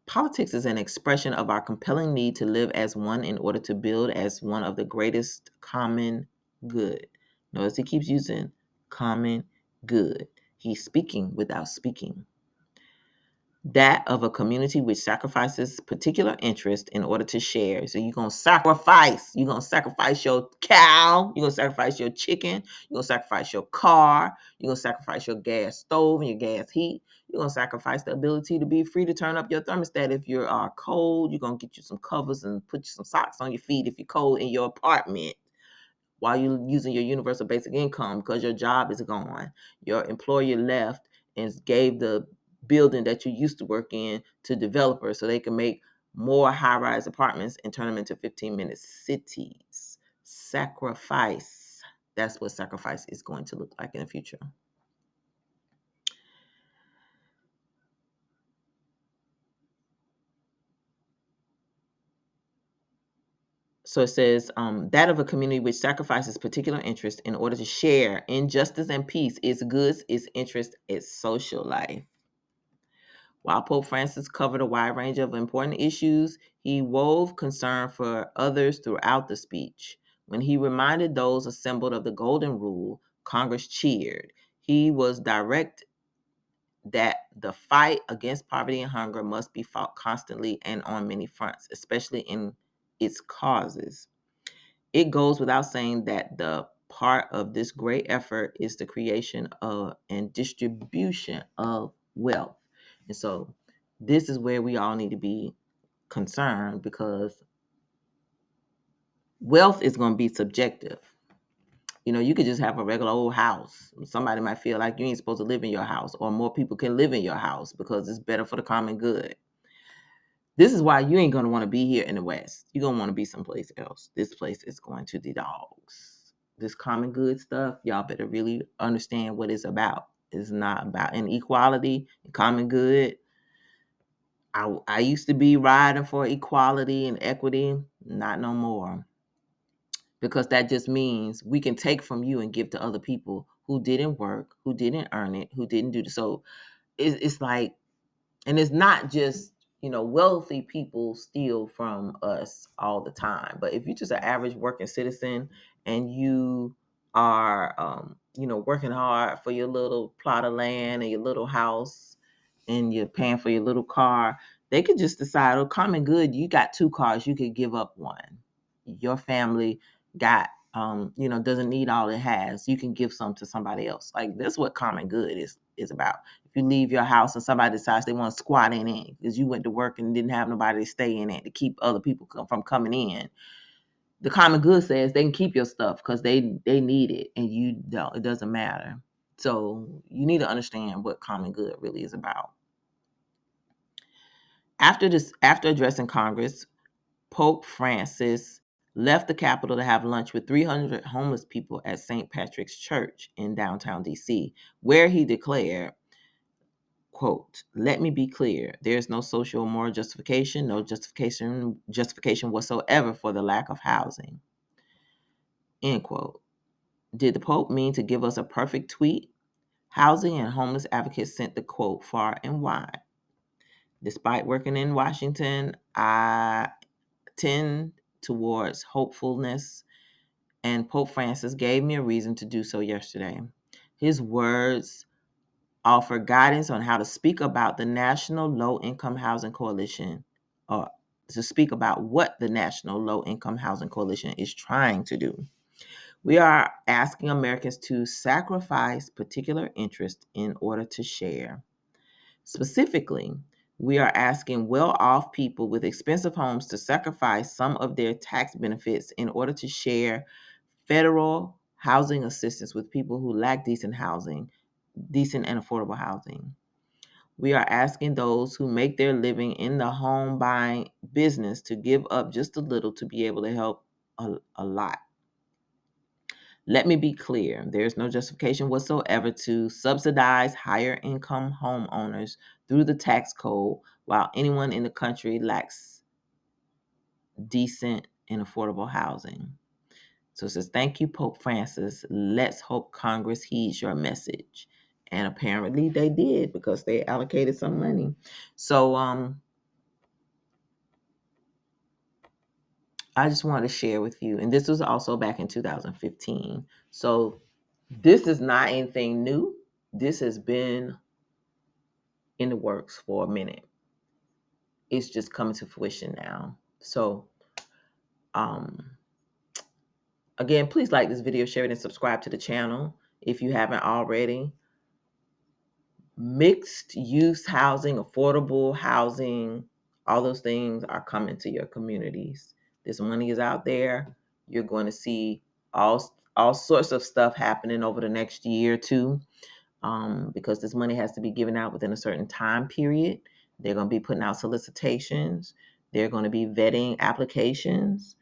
politics is an expression of our compelling need to live as one in order to build as one of the greatest common good. Notice he keeps using common good. He's speaking without speaking. That of a community which sacrifices particular interest in order to share. So you're going to sacrifice. You're going to sacrifice your cow. You're going to sacrifice your chicken. You're going to sacrifice your car. You're going to sacrifice your gas stove and your gas heat. You're going to sacrifice the ability to be free to turn up your thermostat if you are cold. You're going to get you some covers and put you some socks on your feet if you're cold in your apartment while you're using your universal basic income because your job is gone. Your employer left and gave the building that you used to work in to developers so they can make more high-rise apartments and turn them into 15-minute cities. Sacrifice. That's what sacrifice is going to look like in the future. So it says, that of a community which sacrifices particular interest in order to share in justice and peace, its goods, its interest, its social life. While Pope Francis covered a wide range of important issues, he wove concern for others throughout the speech. When he reminded those assembled of the Golden Rule, Congress cheered. He was direct that the fight against poverty and hunger must be fought constantly and on many fronts, especially in its causes. It goes without saying that the part of this great effort is the creation of and distribution of wealth. And so this is where we all need to be concerned because wealth is going to be subjective. You know, you could just have a regular old house. Somebody might feel like you ain't supposed to live in your house, or more people can live in your house because it's better for the common good. This is why you ain't going to want to be here in the West. You're going to want to be someplace else. This place is going to the dogs. This common good stuff, y'all better really understand what it's about. It's not about inequality, common good. I used to be riding for equality and equity, not no more. Because that just means we can take from you and give to other people who didn't work, who didn't earn it, who didn't do it. So it's like, and it's not just, wealthy people steal from us all the time. But if you're just an average working citizen and you are, working hard for your little plot of land and your little house and you're paying for your little car, they could just decide, oh, common good, you got 2 cars, you could give up one. Your family got, doesn't need all it has. You can give some to somebody else. Like, that's what common good is about. If you leave your house and somebody decides they want to squat in it because you went to work and didn't have nobody to stay in it to keep other people from coming in, the common good says they can keep your stuff because they need it and you don't. It doesn't matter. So you need to understand what common good really is about. After addressing Congress, Pope Francis left the Capitol to have lunch with 300 homeless people at St. Patrick's Church in downtown D.C., where he declared, quote, "Let me be clear. There is no social or moral justification, no justification whatsoever for the lack of housing." End quote. Did the Pope mean to give us a perfect tweet? Housing and homeless advocates sent the quote far and wide. Despite working in Washington, I tend towards hopefulness, and Pope Francis gave me a reason to do so yesterday. His words offer guidance on how to speak about the National Low Income Housing Coalition, or to speak about what the National Low Income Housing Coalition is trying to do. We are asking Americans to sacrifice particular interests in order to share. Specifically, we are asking well-off people with expensive homes to sacrifice some of their tax benefits in order to share federal housing assistance with people who lack decent and affordable housing. We are asking those who make their living in the home buying business to give up just a little to be able to help a lot. Let me be clear, there is no justification whatsoever to subsidize higher income homeowners through the tax code while anyone in the country lacks decent and affordable housing. So it says, thank you, Pope Francis. Let's hope Congress heeds your message. And apparently they did, because they allocated some money. So I just wanted to share with you. And this was also back in 2015. So this is not anything new. This has been in the works for a minute. It's just coming to fruition now. So again, please like this video, share it, and subscribe to the channel if you haven't already. Mixed use housing, affordable housing, all those things are coming to your communities. This money is out there. You're going to see all sorts of stuff happening over the next year or two, because this money has to be given out within a certain time period. They're going to be putting out solicitations. They're going to be vetting applications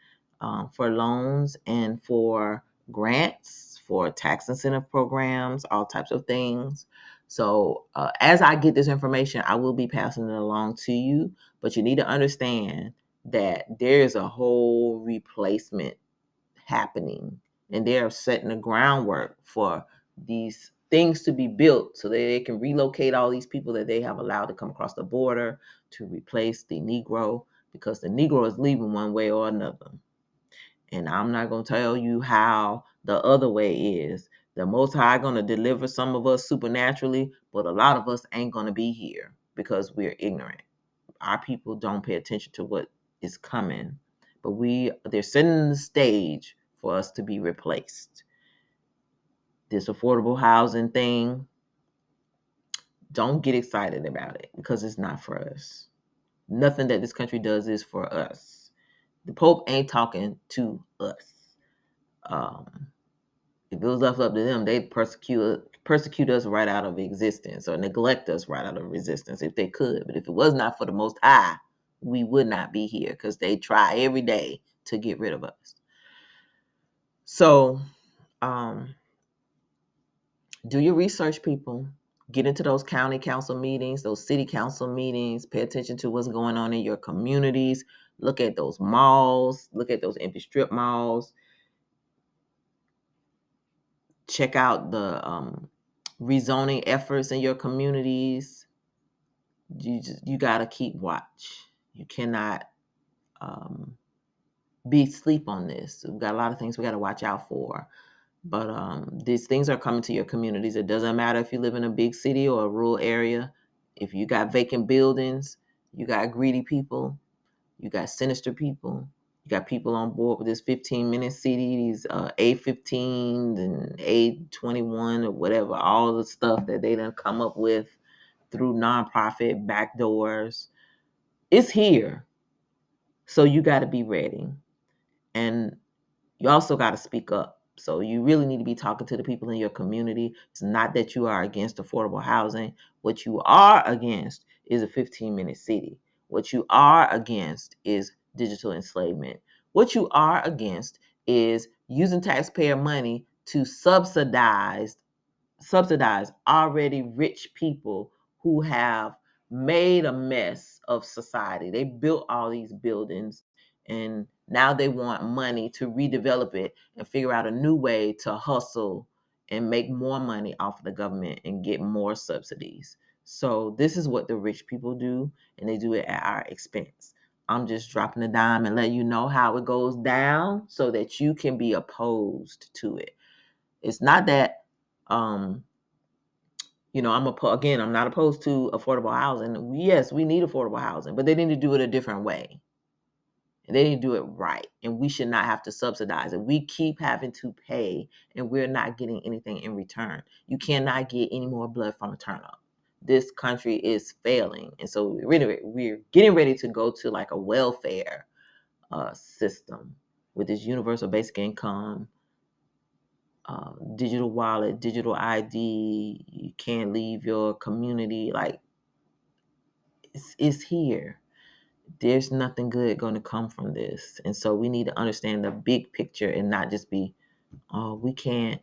for loans and for grants, for tax incentive programs, all types of things. So as I get this information, I will be passing it along to you. But you need to understand that there's a whole replacement happening, and they are setting the groundwork for these things to be built so that they can relocate all these people that they have allowed to come across the border to replace the Negro, because the Negro is leaving one way or another. And I'm not going to tell you how the other way is. The Most High going to deliver some of us supernaturally, but a lot of us ain't going to be here because we're ignorant. Our people don't pay attention to what is coming, but they're setting the stage for us to be replaced. This affordable housing thing, don't get excited about it, because it's not for us. Nothing that this country does is for us. The Pope ain't talking to us. If it was left up to them, they'd persecute us right out of existence, or neglect us right out of existence if they could. But if it was not for the Most High, we would not be here, because they try every day to get rid of us. So do your research, people. Get into those county council meetings, those city council meetings. Pay attention to what's going on in your communities. Look at those malls. Look at those empty strip malls. Check out the rezoning efforts in your communities. You got to keep watch. You cannot be sleep on this. We've got a lot of things we got to watch out for. But these things are coming to your communities. It doesn't matter if you live in a big city or a rural area. If you got vacant buildings, you got greedy people, you got sinister people, you got people on board with this 15-minute city, these A15s and A21 or whatever, all the stuff that they done come up with through nonprofit backdoors. It's here. So you got to be ready. And you also got to speak up. So you really need to be talking to the people in your community. It's not that you are against affordable housing. What you are against is a 15-minute city. What you are against is digital enslavement. What you are against is using taxpayer money to subsidize already rich people who have made a mess of society. They built all these buildings and now they want money to redevelop it and figure out a new way to hustle and make more money off of the government and get more subsidies. So this is what the rich people do, and they do it at our expense. I'm just dropping a dime and letting you know how it goes down so that you can be opposed to it. It's not that I'm not opposed to affordable housing. Yes, we need affordable housing, but they need to do it a different way. And they need to do it right. And we should not have to subsidize it. We keep having to pay and we're not getting anything in return. You cannot get any more blood from a turnip. This country is failing. And so we're getting ready to go to like a welfare system with this universal basic income, digital wallet, digital ID. You can't leave your community. Like, it's here. There's nothing good going to come from this. And so we need to understand the big picture and not just be, oh, we can't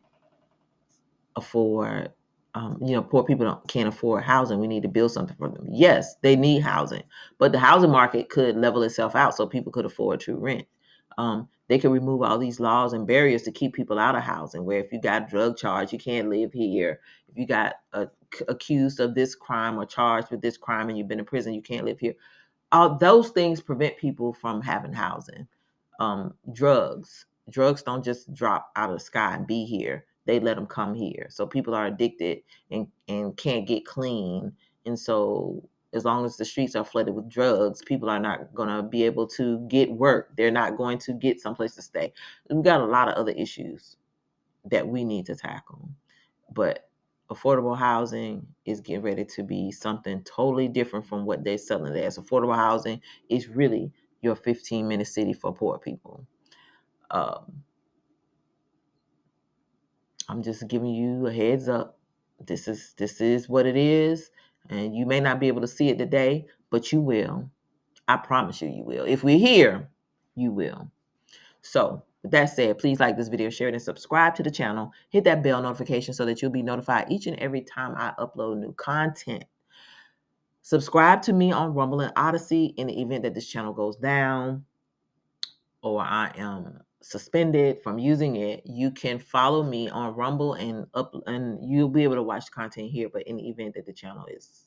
afford, poor people can't afford housing. We need to build something for them. Yes, they need housing, but the housing market could level itself out so people could afford to rent. They could remove all these laws and barriers to keep people out of housing, where if you got drug charge, you can't live here. If you got accused of this crime or charged with this crime and you've been in prison, you can't live here. All those things prevent people from having housing. Drugs don't just drop out of the sky and be here. They let them come here. So people are addicted and can't get clean. And so as long as the streets are flooded with drugs, people are not going to be able to get work. They're not going to get someplace to stay. We've got a lot of other issues that we need to tackle. But affordable housing is getting ready to be something totally different from what they're selling it as. Affordable housing is really your 15-minute city for poor people. I'm just giving you a heads up. This is what it is, and you may not be able to see it today, but you will. I promise you, you will. If we're here, you will. So with that said, please like this video, share it, and subscribe to the channel. Hit that bell notification so that you'll be notified each and every time I upload new content. Subscribe to me on Rumble and Odyssey in the event that this channel goes down or I am suspended from using it. You can follow me on Rumble and you'll be able to watch content here. But in the event that the channel is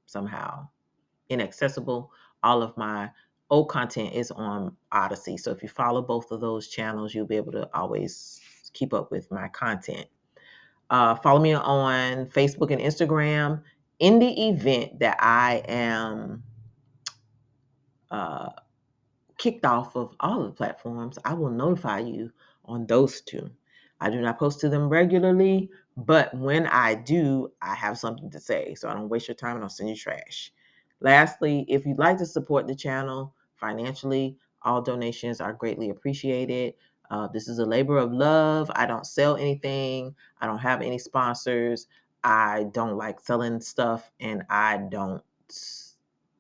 somehow inaccessible, all of my old content is on Odyssey. So if you follow both of those channels, you'll be able to always keep up with my content. Follow me on Facebook and Instagram. In the event that I am kicked off of all of the platforms, I will notify you on those two. I do not post to them regularly, but when I do, I have something to say. So I don't waste your time and I'll send you trash. Lastly, if you'd like to support the channel financially, all donations are greatly appreciated. This is a labor of love. I don't sell anything. I don't have any sponsors. I don't like selling stuff, and I don't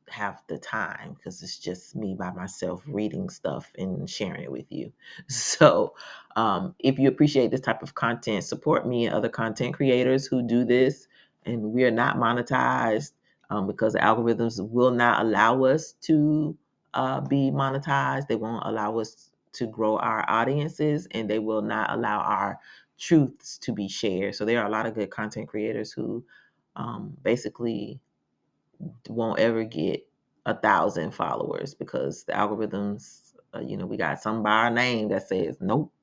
have the time because it's just me by myself reading stuff and sharing it with you. So if you appreciate this type of content, support me and other content creators who do this. and we are not monetized because the algorithms will not allow us to be monetized. They won't allow us to grow our audiences, and they will not allow our truths to be shared. So there are a lot of good content creators who basically won't ever get 1,000 followers because the algorithms, we got some by our name that says nope.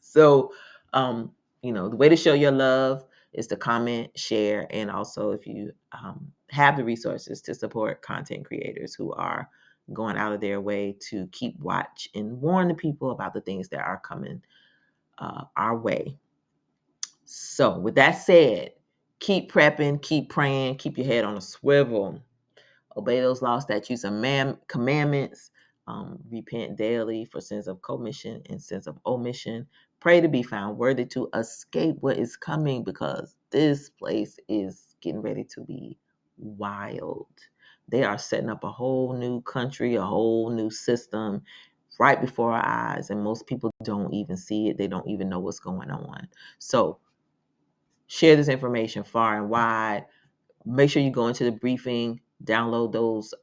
So, the way to show your love is to comment, share, and also if you have the resources to support content creators who are going out of their way to keep watch and warn the people about the things that are coming our way. So, with that said, keep prepping, keep praying, keep your head on a swivel. Obey those laws, statutes, and commandments. Repent daily for sins of commission and sins of omission. Pray to be found worthy to escape what is coming because this place is getting ready to be wild. They are setting up a whole new country, a whole new system right before our eyes, and most people don't even see it. They don't even know what's going on. So share this information far and wide. Make sure you go into the briefing, download those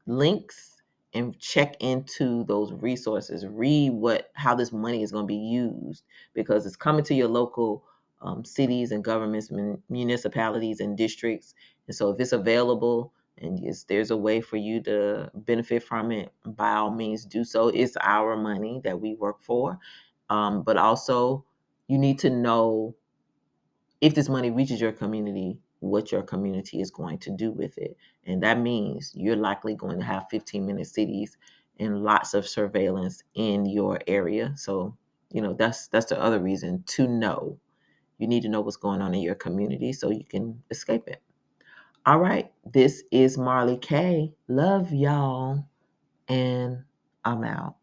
links, and check into those resources. Read how this money is going to be used because it's coming to your local cities and governments, municipalities and districts. And so, if it's available and there's a way for you to benefit from it, by all means do so. It's our money that we work for, but also you need to know if this money reaches your community, what your community is going to do with it. And that means you're likely going to have 15-minute cities and lots of surveillance in your area. So, that's the other reason to know. You need to know what's going on in your community so you can escape it. All right. This is Marley K. Love y'all. And I'm out.